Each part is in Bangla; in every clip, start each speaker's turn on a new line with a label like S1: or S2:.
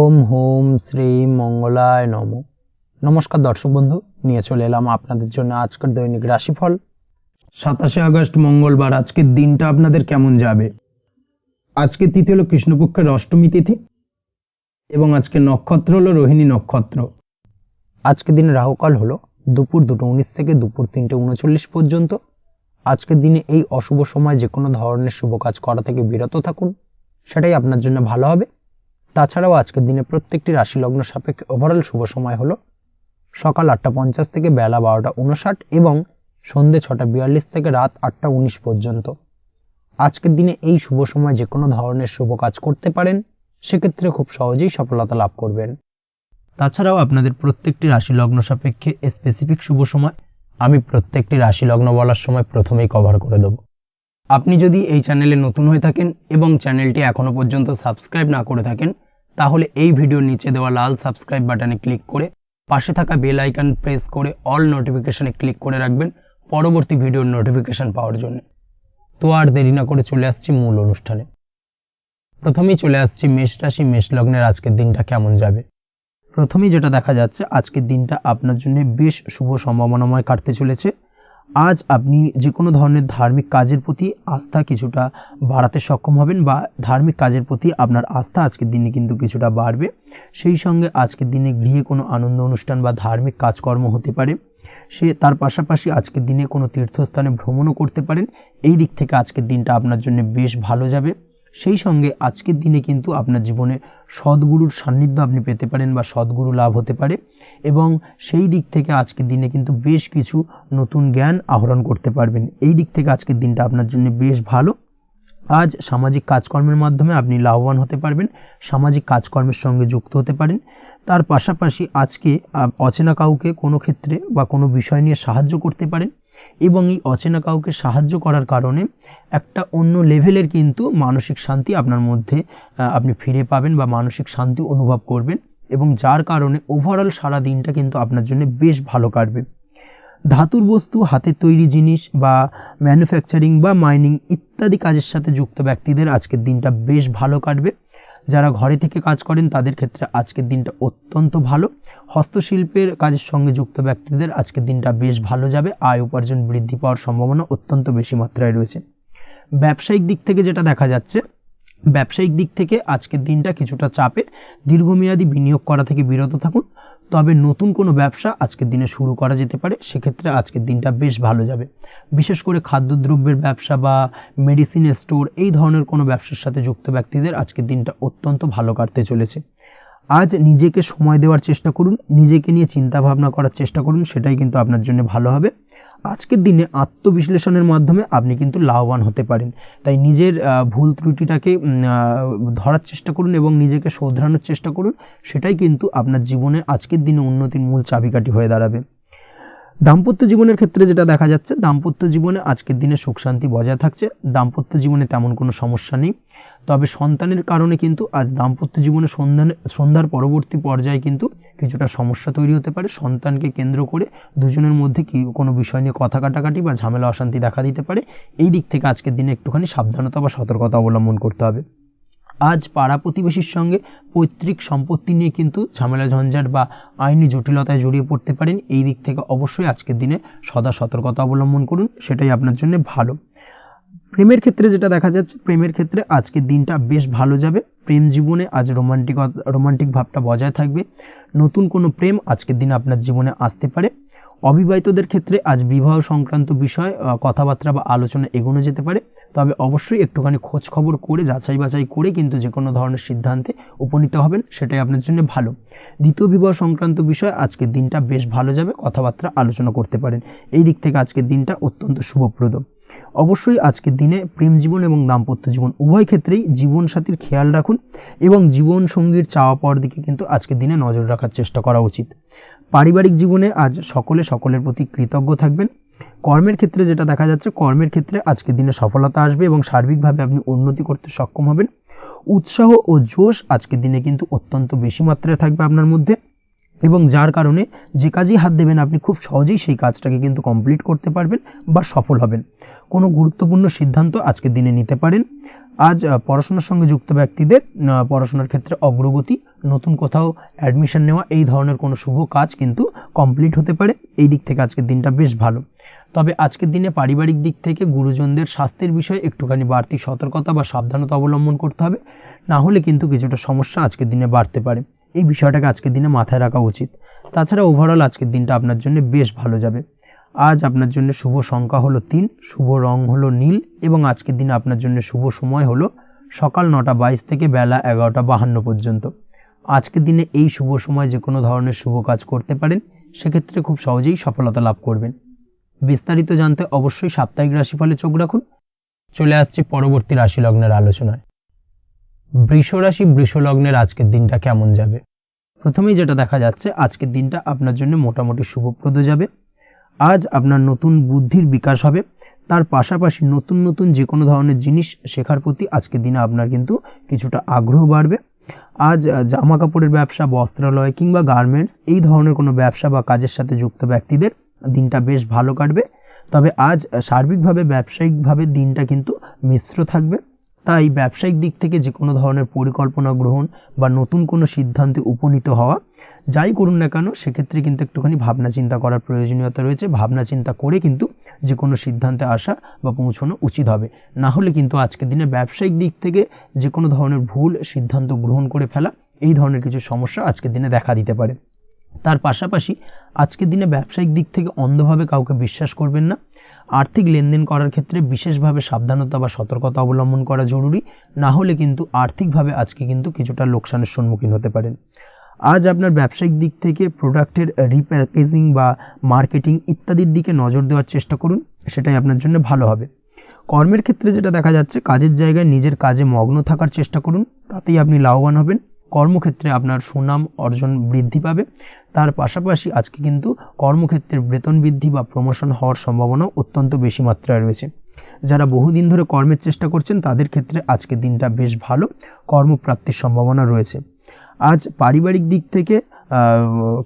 S1: ওম হোম শ্রী মঙ্গলায় নম। নমস্কার দর্শক বন্ধু, নিয়ে চলে এলাম আপনাদের জন্য আজকের দৈনিক রাশিফল 27 আগস্ট মঙ্গলবার। আজকের দিনটা আপনাদের কেমন যাবে? আজকের তিথি হলো কৃষ্ণপক্ষের অষ্টমী তিথি এবং আজকের নক্ষত্র হলো রোহিণী নক্ষত্র। আজকের দিনে রাহুকাল হলো দুপুর 2:19 থেকে দুপুর 3:39 পর্যন্ত। আজকের দিনে এই অশুভ সময় যে কোনো ধরনের শুভ কাজ করা থেকে বিরত থাকুন, সেটাই আপনার জন্য ভালো হবে। তাছাড়াও আজকের দিনে প্রত্যেকটি রাশি লগ্ন সাপেক্ষে ওভারঅল শুভ সময় হলো সকাল 8:50 থেকে বেলা 12:59 এবং সন্ধ্যে 6:42 থেকে রাত 8:19 পর্যন্ত। আজকের দিনে এই শুভ সময় যে কোনো ধরনের শুভ কাজ করতে পারেন, সেক্ষেত্রে খুব সহজেই সফলতা লাভ করবেন। তাছাড়াও আপনাদের প্রত্যেকটি রাশি লগ্ন সাপেক্ষে স্পেসিফিক শুভ সময় আমি প্রত্যেকটি রাশি লগ্ন বলার সময় প্রথমেই কভার করে দেব। আপনি যদি এই চ্যানেলে নতুন হয়ে থাকেন এবং চ্যানেলটি এখনো পর্যন্ত সাবস্ক্রাইব না করে থাকেন, তাহলে এই ভিডিওর নিচে দেওয়া লাল সাবস্ক্রাইব বাটনে ক্লিক করে পাশে থাকা বেল আইকন প্রেস করে অল নোটিফিকেশনে ক্লিক করে রাখবেন পরবর্তী ভিডিওর নোটিফিকেশন পাওয়ার জন্য। তো আর দেরি না করে চলে আসছি মূল অনুষ্ঠানে। প্রথমেই চলে আসছি মেষ রাশি, মেষ লগ্নের আজকের দিনটা কেমন যাবে। প্রথমেই যেটা দেখা যাচ্ছে, আজকের দিনটা আপনার জন্য বেশ শুভ সম্ভাবনাময় কাটতে চলেছে। আজ আপনি যে কোনো ধরনের ধার্মিক কাজের প্রতি আস্থা কিছুটা বাড়াতে সক্ষম হবেন, বা ধার্মিক কাজের প্রতি আপনার আস্থা আজকের দিনে কিন্তু কিছুটা বাড়বে। সেই সঙ্গে আজকের দিনে গৃহে কোনো আনন্দ অনুষ্ঠান বা ধার্মিক কাজকর্ম হতে পারে। তার পাশাপাশি আজকের দিনে কোনো তীর্থস্থানে ভ্রমণও করতে পারেন। এই দিক থেকে আজকের দিনটা আপনার জন্য বেশ ভালো যাবে। সেই সঙ্গে আজকের দিনে কিন্তু আপনার জীবনে সদ্গুরুর সান্নিধ্য আপনি পেতে পারেন বা সদ্গুরু লাভ হতে পারে, এবং সেই দিক থেকে আজকের দিনে কিন্তু বেশ কিছু নতুন জ্ঞান আহরণ করতে পারবেন। এই দিক থেকে আজকের দিনটা আপনার জন্য বেশ ভালো। আজ সামাজিক কাজকর্মের মাধ্যমে আপনি লাভবান হতে পারবেন, সামাজিক কাজকর্মের সঙ্গে যুক্ত হতে পারেন। তার পাশাপাশি আজকে অচেনা কাউকে কোনো ক্ষেত্রে বা কোনো বিষয় নিয়ে সাহায্য করতে পারেন, এবং এই অচেনা কাউকে সাহায্য করার কারণে একটা অন্য লেভেলের কিন্তু মানসিক শান্তি আপনার মধ্যে আপনি ফিরে পাবেন বা মানসিক শান্তি অনুভব করবেন, এবং যার কারণে ওভারঅল সারা দিনটা কিন্তু আপনার জন্য বেশ ভালো কাটবে। ধাতুর বস্তু, হাতের তৈরি জিনিস বা ম্যানুফ্যাকচারিং বা মাইনিং ইত্যাদি কাজের সাথে যুক্ত ব্যক্তিদের আজকের দিনটা বেশ ভালো কাটবে। যারা ঘরে থেকে কাজ করেন তাদের ক্ষেত্রে আজকের দিনটা অত্যন্ত ভালো। হস্তশিল্পের কাজের সঙ্গে যুক্ত ব্যক্তিদের আজকের দিনটা বেশ ভালো যাবে। আয় উপার্জন বৃদ্ধি পাওয়ার সম্ভাবনা অত্যন্ত বেশি মাত্রায় রয়েছে। ব্যবসায়িক দিক থেকে যেটা দেখা যাচ্ছে, ব্যবসায়িক দিক থেকে আজকের দিনটা কিছুটা চাপের। দীর্ঘমেয়াদী বিনিয়োগ করা থেকে বিরত থাকুন, তবে নতুন কোনো ব্যবসা আজকের দিনে শুরু করা যেতে পারে, সেক্ষেত্রে আজকের দিনটা বেশ ভালো যাবে। বিশেষ করে খাদ্যদ্রব্যের ব্যবসা বা মেডিসিন স্টোর এই ধরনের কোনো ব্যবসার সাথে যুক্ত ব্যক্তিদের আজকের দিনটা অত্যন্ত ভালো কাটতে চলেছে। আজ নিজেকে সময় দেওয়ার চেষ্টা করুন, নিজেকে নিয়ে চিন্তা ভাবনা করার চেষ্টা করুন, সেটাই কিন্তু আপনার জন্য ভালো হবে। আজকের দিনে আত্মবিশ্লেষণের মাধ্যমে আপনি কিন্তু লাভবান হতে পারেন, তাই নিজের ভুল ত্রুটিটাকে ধরার চেষ্টা করুন এবং নিজেকে শোধরানোর চেষ্টা করুন, সেটাই কিন্তু আপনার জীবনে আজকের দিনে উন্নতির মূল চাবিকাঠি হয়ে দাঁড়াবে। দাম্পত্য জীবনের ক্ষেত্রে যেটা দেখা যাচ্ছে, দাম্পত্য জীবনে আজকের দিনে সুখ শান্তি বজায় থাকছে। দাম্পত্য জীবনে তেমন কোনো সমস্যা নেই, তবে সন্তানের কারণে কিন্তু আজ দাম্পত্য জীবনে সন্ধ্যার পরবর্তী পর্যায়ে কিন্তু কিছুটা সমস্যা তৈরি হতে পারে। সন্তানকে কেন্দ্র করে দুজনের মধ্যে কোনো বিষয় নিয়ে কথা কাটাকাটি বা ঝামেলা অশান্তি দেখা দিতে পারে। এই দিক থেকে আজকের দিনে একটুখানি সাবধানতা বা সতর্কতা অবলম্বন করতে হবে। আজ পাড়া প্রতিবেশীর সঙ্গে পৈতৃক সম্পত্তি নিয়ে কিন্তু ঝামেলা ঝঞ্ঝাট বা আইনি জটিলতায় জড়িয়ে পড়তে পারেন। এই দিক থেকে অবশ্যই আজকের দিনে সদা সতর্কতা অবলম্বন করুন, সেটাই আপনার জন্য ভালো। প্রেমের ক্ষেত্রে যেটা দেখা যাচ্ছে, প্রেমের ক্ষেত্রে আজকের দিনটা বেশ ভালো যাবে। প্রেম জীবনে আজ রোমান্টিক ভাবটা বজায় থাকবে। নতুন কোনো প্রেম আজকের দিনে আপনার জীবনে আসতে পারে। অবিবাহিতদের ক্ষেত্রে আজ বিবাহ সংক্রান্ত বিষয় কথাবার্তা বা আলোচনা এগোনো যেতে পারে, তবে অবশ্যই একটুখানি খোঁজ খবর করে যাচাই বাছাই করে কিন্তু যে কোনো ধরনের সিদ্ধান্তে উপনীত হবেন, সেটাই আপনার জন্য ভালো। দ্বিতীয় বিবাহ সংক্রান্ত বিষয় আজকের দিনটা বেশ ভালো যাবে, কথাবার্তা আলোচনা করতে পারেন। এই দিক থেকে আজকের দিনটা অত্যন্ত শুভপ্রদ। অবশ্যই আজকের দিনে প্রেম জীবন এবং দাম্পত্য জীবন উভয় ক্ষেত্রেই জীবনসাথীর খেয়াল রাখুন, এবং জীবন সঙ্গীর চাওয়া পাওয়ার দিকে কিন্তু আজকের দিনে নজর রাখার চেষ্টা করা উচিত। পারিবারিক জীবনে আজ সকলের প্রতি কৃতজ্ঞ থাকবেন। কর্মের ক্ষেত্রে যেটা দেখা যাচ্ছে, কর্মের ক্ষেত্রে আজকের দিনে সফলতা আসবে এবং সার্বিকভাবে আপনি উন্নতি করতে সক্ষম হবেন। উৎসাহ ও জোশ আজকের দিনে কিন্তু অত্যন্ত বেশি মাত্রায় থাকবে আপনার মধ্যে, এবং যার কারণে যে কাজেই হাত দেবেন আপনি খুব সহজেই সেই কাজটাকে কিন্তু কমপ্লিট করতে পারবেন বা সফল হবেন। কোনো গুরুত্বপূর্ণ সিদ্ধান্ত আজকের দিনে নিতে পারেন। আজ পড়াশোনার সঙ্গে যুক্ত ব্যক্তিদের পড়াশোনার ক্ষেত্রে অগ্রগতি, নতুন কোথাও অ্যাডমিশন নেওয়া, এই ধরনের কোনো শুভ কাজ কিন্তু কমপ্লিট হতে পারে। এই দিক থেকে আজকের দিনটা বেশ ভালো। তবে আজকের দিনে পারিবারিক দিক থেকে গুরুজনদের স্বাস্থ্যের বিষয়ে একটুখানি বাড়তি সতর্কতা বা সাবধানতা অবলম্বন করতে হবে, না হলে কিন্তু কিছুটা সমস্যা আজকের দিনে বাড়তে পারে। এই বিষয়টাকে আজকের দিনে মাথায় রাখা উচিত। তাছাড়া ওভারঅল আজকের দিনটা আপনার জন্য বেশ ভালো যাবে। আজ আপনার জন্য শুভ সংখ্যা হলো 3, শুভ রং হলো নীল এবং আজকের দিনে আপনার জন্য শুভ সময় হলো সকাল 9:22 থেকে বেলা 11:52 পর্যন্ত। আজকের দিনে এই শুভ সময় যে কোনো ধরনের শুভ কাজ করতে পারেন, সেক্ষেত্রে খুব সহজেই সফলতা লাভ করবেন। বিস্তারিত জানতে অবশ্যই সাপ্তাহিক রাশিফলে চোখ রাখুন। চলে আসছে পরবর্তী রাশি লগ্নের আলোচনায়। বৃষ রাশি, বৃষ লগ্নের আজকের দিনটা কেমন যাবে? প্রথমেই যেটা দেখা যাচ্ছে, আজকের দিনটা আপনার জন্য মোটামুটি শুভপ্রদ যাবে। আজ আপনার নতুন বুদ্ধির বিকাশ হবে, তার পাশাপাশি নতুন নতুন যে কোনো ধরনের জিনিস শেখার প্রতি আজকের দিনে আপনার কিন্তু কিছুটা আগ্রহ বাড়বে। আজ জামা কাপড়ের ব্যবসা, বস্ত্রালয় কিংবা গার্মেন্টস এই ধরনের কোনো ব্যবসা বা কাজের সাথে যুক্ত ব্যক্তিদের দিনটা বেশ ভালো কাটবে। তবে আজ সার্বিকভাবে ব্যবসায়িকভাবে দিনটা কিন্তু মিশ্র থাকবে। তাই ব্যবসায়িক দিক থেকে যে কোনো ধরনের পরিকল্পনা গ্রহণ বা নতুন কোনো সিদ্ধান্তে উপনীত হওয়া, যাই করুন না কেন, সেক্ষেত্রে কিন্তু একটুখানি ভাবনা চিন্তা করার প্রয়োজনীয়তা রয়েছে। ভাবনা চিন্তা করে কিন্তু যে কোনো সিদ্ধান্তে আসা বা পৌঁছানো উচিত হবে, না হলে কিন্তু আজকের দিনে ব্যবসায়িক দিক থেকে যে কোনো ধরনের ভুল সিদ্ধান্ত গ্রহণ করে ফেলা, এই ধরনের কিছু সমস্যা আজকের দিনে দেখা দিতে পারে। তার পাশাপাশি আজকের দিনে ব্যবসায়িক দিক থেকে অন্ধভাবে কাউকে বিশ্বাস করবেন না। আর্থিক লেনদেন করার ক্ষেত্রে বিশেষভাবে সাবধানতা বা সতর্কতা অবলম্বন করা জরুরি, না হলে কিন্তু আর্থিকভাবে আজকে কিন্তু কিছুটা লোকসানের সম্মুখীন হতে পারেন। আজ আপনার ব্যবসায়িক দিক থেকে প্রোডাক্টের রিপ্যাকেজিং বা মার্কেটিং ইত্যাদির দিকে নজর দেওয়ার চেষ্টা করুন, সেটাই আপনার জন্য ভালো হবে। কর্মের ক্ষেত্রে যেটা দেখা যাচ্ছে, কাজের জায়গায় নিজের কাজে মগ্ন থাকার চেষ্টা করুন, তাতেই আপনি লাভবান হবেন। কর্মক্ষেত্রে আপনার সুনাম অর্জন বৃদ্ধি পাবে। তার পাশাপাশি আজকে কিন্তু কর্মক্ষেত্রের বেতন বৃদ্ধি বা প্রমোশন হওয়ার সম্ভাবনা অত্যন্ত বেশি মাত্রায় রয়েছে। যারা বহুদিন ধরে কর্মের চেষ্টা করছেন, তাদের ক্ষেত্রে আজকের দিনটা বেশ ভালো, কর্মপ্রাপ্তির সম্ভাবনা রয়েছে। আজ পারিবারিক দিক থেকে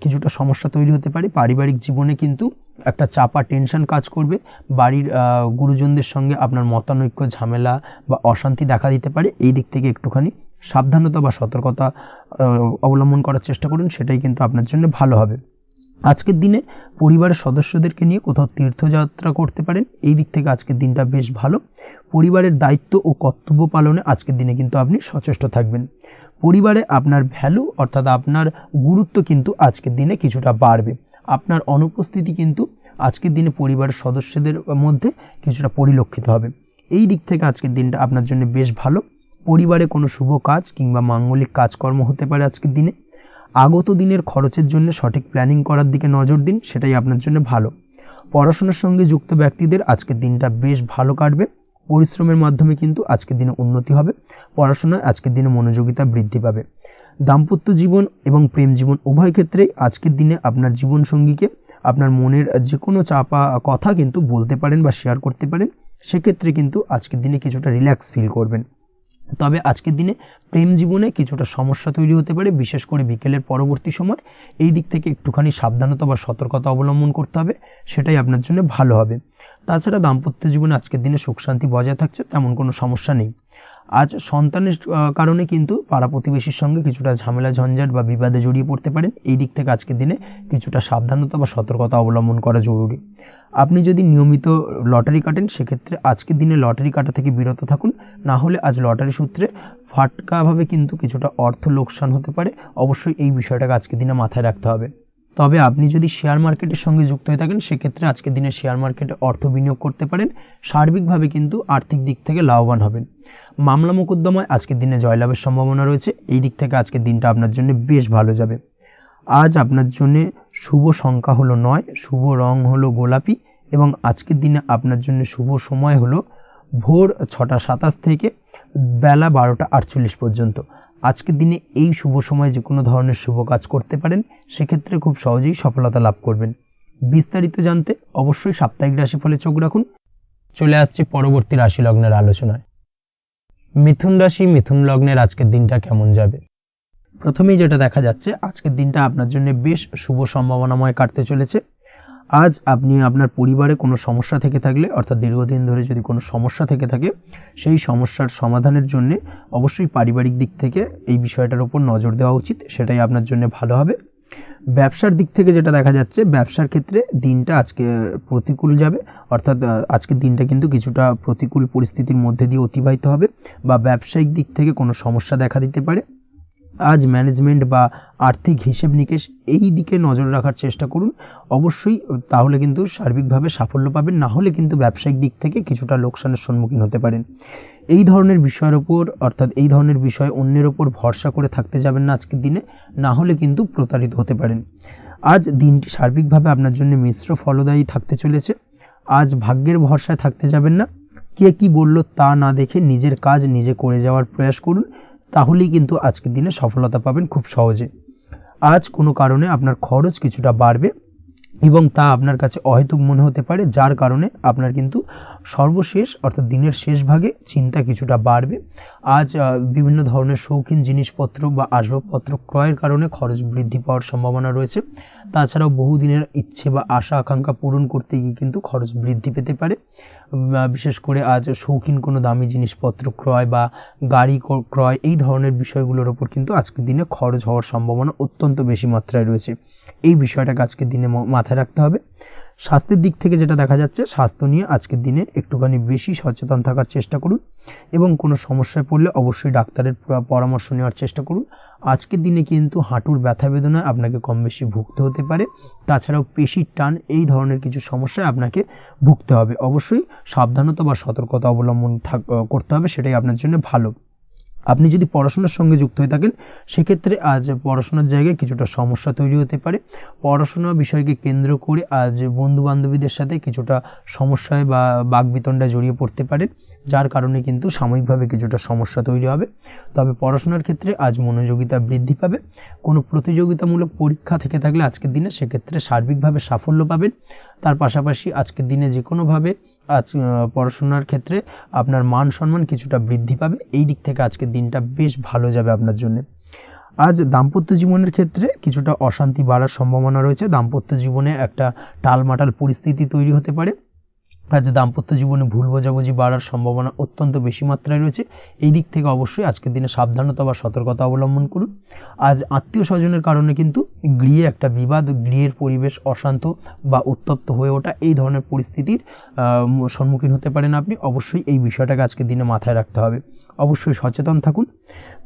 S1: কিছুটা সমস্যা তৈরি হতে পারে। পারিবারিক জীবনে কিন্তু একটা চাপা টেনশন কাজ করবে। বাড়ির গুরুজনদের সঙ্গে আপনার মতানৈক্য, ঝামেলা বা অশান্তি দেখা দিতে পারে। এই দিক থেকে একটুখানি সাবধানতা বা সতর্কতা অবলম্বন করার চেষ্টা করুন, সেটাই কিন্তু আপনার জন্য ভালো হবে। আজকের দিনে পরিবারের সদস্যদেরকে নিয়ে কোথাও তীর্থযাত্রা করতে পারেন। এই দিক থেকে আজকের দিনটা বেশ ভালো। পরিবারের দায়িত্ব ও কর্তব্য পালনে আজকের দিনে কিন্তু আপনি সচেষ্ট থাকবেন। পরিবারে আপনার ভ্যালু অর্থাৎ আপনার গুরুত্ব কিন্তু আজকের দিনে কিছুটা বাড়বে। আপনার অনুপস্থিতি কিন্তু আজকের দিনে পরিবারের সদস্যদের মধ্যে কিছুটা পরিলক্ষিত হবে। এই দিক থেকে আজকের দিনটা আপনার জন্য বেশ ভালো। পরিবারে কোনো শুভ কাজ কিংবা মাঙ্গলিক কাজকর্ম হতে পারে আজকের দিনে। আগত দিনের খরচের জন্য সঠিক প্ল্যানিং করার দিকে নজর দিন, সেটাই আপনার জন্য ভালো। পড়াশোনার সঙ্গে যুক্ত ব্যক্তিদের আজকের দিনটা বেশ ভালো কাটবে। পরিশ্রমের মাধ্যমে কিন্তু আজকের দিনে উন্নতি হবে। পড়াশোনায় আজকের দিনে মনোযোগিতা বৃদ্ধি পাবে। দাম্পত্য জীবন এবং প্রেম জীবন উভয় ক্ষেত্রেই আজকের দিনে আপনার জীবনসঙ্গীকে আপনার মনের যে কোনো চাপা কথা কিন্তু বলতে পারেন বা শেয়ার করতে পারেন। সেক্ষেত্রে কিন্তু আজকের দিনে কিছুটা রিল্যাক্স ফিল করবেন। তবে আজকের দিনে প্রেম জীবনে কিছুটা সমস্যা তৈরি হতে পারে, বিশেষ করে বিকেলের পরবর্তী সময়। এই দিক থেকে একটুখানি সাবধানতা বা সতর্কতা অবলম্বন করতে হবে, সেটাই আপনার জন্য ভালো হবে। তাছাড়া দাম্পত্য জীবনে আজকের দিনে সুখ শান্তি বজায় থাকছে, তেমন কোনো সমস্যা নেই। আজ সন্তানের কারণে কিন্তু পাড়া প্রতিবেশীর সঙ্গে কিছুটা ঝামেলা ঝঞ্ঝাট বা বিবাদে জড়িয়ে পড়তে পারেন। এই দিক থেকে আজকের দিনে কিছুটা সাবধানতা বা সতর্কতা অবলম্বন করা জরুরি। আপনি যদি নিয়মিত লটারি কাটেন, সেক্ষেত্রে আজকের দিনে লটারি কাটা থেকে বিরত থাকুন, না হলে আজ লটারি সূত্রে ফাটকাভাবে কিন্তু কিছুটা অর্থ লোকসান হতে পারে। অবশ্যই এই বিষয়টাকে আজকের দিনে মাথায় রাখতে হবে। তবে আপনি যদি শেয়ার মার্কেটের সঙ্গে যুক্ত হয়ে থাকেন, সেক্ষেত্রে আজকের দিনে শেয়ার মার্কেটে অর্থ বিনিয়োগ করতে পারেন। সার্বিকভাবে কিন্তু আর্থিক দিক থেকে লাভবান হবেন। মামলা মোকদ্দমায় আজকের দিনে জয়লাভের সম্ভাবনা রয়েছে। এই দিক থেকে আজকের দিনটা আপনার জন্য বেশ ভালো যাবে। আজ আপনার জন্য শুভ সংখ্যা হলো 9, শুভ রং হলো গোলাপি এবং আজকের দিনে আপনার জন্য শুভ সময় হলো ভোর 6:27 থেকে বেলা 12:48 পর্যন্ত। আজকের দিনে এই শুভ সময়ে যে কোনো ধরনের শুভ কাজ করতে পারেন, সেক্ষেত্রে খুব সহজেই সফলতা লাভ করবেন। বিস্তারিত জানতে অবশ্যই সাপ্তাহিক রাশিফলে চোখ রাখুন। চলে আসছে পরবর্তী রাশি লগ্নের আলোচনায়। মিথুন রাশি, মিথুন লগ্নের আজকের দিনটা কেমন যাবে? প্রথমেই যেটা দেখা যাচ্ছে, আজকের দিনটা আপনার জন্য বেশ শুভ সম্ভাবনাময় কাটতে চলেছে। আজ আপনি আপনার পরিবারে কোনো সমস্যা থেকে থাকলে, অর্থাৎ দীর্ঘদিন ধরে যদি কোনো সমস্যা থেকে থাকে, সেই সমস্যার সমাধানের জন্য অবশ্যই পারিবারিক দিক থেকে এই বিষয়টার উপর নজর দেওয়া উচিত, সেটাই আপনার জন্য ভালো হবে। ব্যবসার দিক থেকে যেটা দেখা যাচ্ছে, ব্যবসার ক্ষেত্রে দিনটা আজকে প্রতিকূল যাবে, অর্থাৎ আজকের দিনটা কিন্তু কিছুটা প্রতিকূল পরিস্থিতির মধ্যে দিয়ে অতিবাহিত হবে, বা ব্যবসায়িক দিক থেকে কোনো সমস্যা দেখা দিতে পারে। আজ ম্যানেজমেন্ট বা আর্থিক হিসেব নিকেশ এই দিকে নজর রাখার চেষ্টা করুন অবশ্যই, তাহলে কিন্তু সার্বিকভাবে সাফল্য পাবেন, না হলে কিন্তু ব্যবসায়িক দিক থেকে কিছুটা লোকসানের সম্মুখীন হতে পারেন। এই ধরনের বিষয়ের ওপর, অর্থাৎ এই ধরনের বিষয় অন্যের ওপর ভরসা করে থাকতে যাবেন না আজকের দিনে, না হলে কিন্তু প্রতারিত হতে পারেন। আজ দিনটি সার্বিকভাবে আপনার জন্য মিশ্র ফলদায়ী থাকতে চলেছে। আজ ভাগ্যের ভরসায় থাকতে যাবেন না, কে কি বলল তা না দেখে নিজের কাজ নিজে করে যাওয়ার প্রয়াস করুন, তাহলেই কিন্তু আজকের দিনে সফলতা পাবেন খুব সহজে। আজ কোনো কারণে আপনার খরচ কিছুটা বাড়বে এবং তা আপনার কাছে অহেতুক মনে হতে পারে, যার কারণে আপনার কিন্তু সর্বশেষ অর্থাৎ দিনের শেষ ভাগে চিন্তা কিছুটা বাড়বে। আজ বিভিন্ন ধরনের শৌখিন জিনিসপত্র বা আসবাবপত্র ক্রয়ের কারণে খরচ বৃদ্ধি পাওয়ার সম্ভাবনা রয়েছে। তাছাড়াও বহুদিনের ইচ্ছে বা আশা আকাঙ্ক্ষা পূরণ করতে গিয়ে কিন্তু খরচ বৃদ্ধি পেতে পারে। বিশেষ করে আজ শৌখিন কোনো দামি জিনিসপত্র ক্রয় বা গাড়ি ক্রয় এই ধরনের বিষয়গুলোর ওপর কিন্তু আজকের দিনে খরচ হওয়ার সম্ভাবনা অত্যন্ত বেশি মাত্রায় রয়েছে। এই বিষয়টাকে আজকের দিনে মাথায় রাখতে হবে। স্বাস্থ্যের দিক থেকে যেটা দেখা যাচ্ছে, স্বাস্থ্য নিয়ে আজকের দিনে একটুখানি বেশি সচেতন থাকার চেষ্টা করুন এবং কোনো সমস্যায় পড়লে অবশ্যই ডাক্তারের পরামর্শ নেওয়ার চেষ্টা করুন। আজকের দিনে কিন্তু হাঁটুর ব্যথা বেদনায় আপনাকে কম বেশি ভুগতে হতে পারে, তাছাড়াও পেশির টান এই ধরনের কিছু সমস্যায় আপনাকে ভুগতে হবে। অবশ্যই সাবধানতা বা সতর্কতা অবলম্বন করতে হবে, সেটাই আপনার জন্য ভালো। আপনি যদি পড়াশোনার সঙ্গে যুক্ত হয়ে থাকেন, সেক্ষেত্রে আজ পড়াশোনার জায়গায় কিছুটা সমস্যা তৈরি হতে পারে। পড়াশোনা বিষয়কে কেন্দ্র করে আজ বন্ধু বান্ধবীদের সাথে কিছুটা সমস্যায় বা বাকবিতণ্ডায় জড়িয়ে পড়তে পারেন, যার কারণে কিন্তু সাময়িকভাবে কিছুটা সমস্যা তৈরি হবে। তবে পড়াশোনার ক্ষেত্রে আজ মনোযোগিতা বৃদ্ধি পাবে। কোনো প্রতিযোগিতামূলক পরীক্ষা থেকে থাকলে আজকের দিনে সেক্ষেত্রে সার্বিকভাবে সাফল্য পাবেন। তার পাশাপাশি আজকের দিনে যে কোনোভাবে আজ পড়াশোনার ক্ষেত্রে আপনার মান সম্মান কিছুটা বৃদ্ধি পাবে। এই দিক থেকে আজকের দিনটা বেশ ভালো যাবে আপনার জন্য। আজ দাম্পত্য জীবনের ক্ষেত্রে কিছুটা অশান্তি বাড়ার সম্ভাবনা রয়েছে। দাম্পত্য জীবনে একটা টালমাটাল পরিস্থিতি তৈরি হতে পারে। আজ দাম্পত্য জীবনে ভুল বোঝাবুঝি বাড়ার সম্ভাবনা অত্যন্ত বেশি মাত্রায় রয়েছে। এই দিক থেকে অবশ্যই আজকের দিনে সাবধানতা বা সতর্কতা অবলম্বন করুন। আজ আত্মীয় স্বজনের কারণে কিন্তু গৃহে একটা বিবাদ, গৃহের পরিবেশ অশান্ত বা উত্তপ্ত হয়ে ওঠা এই ধরনের পরিস্থিতির সম্মুখীন হতে পারেন আপনি। অবশ্যই এই বিষয়টাকে আজকের দিনে মাথায় রাখতে হবে। অবশ্যই সচেতন থাকুন।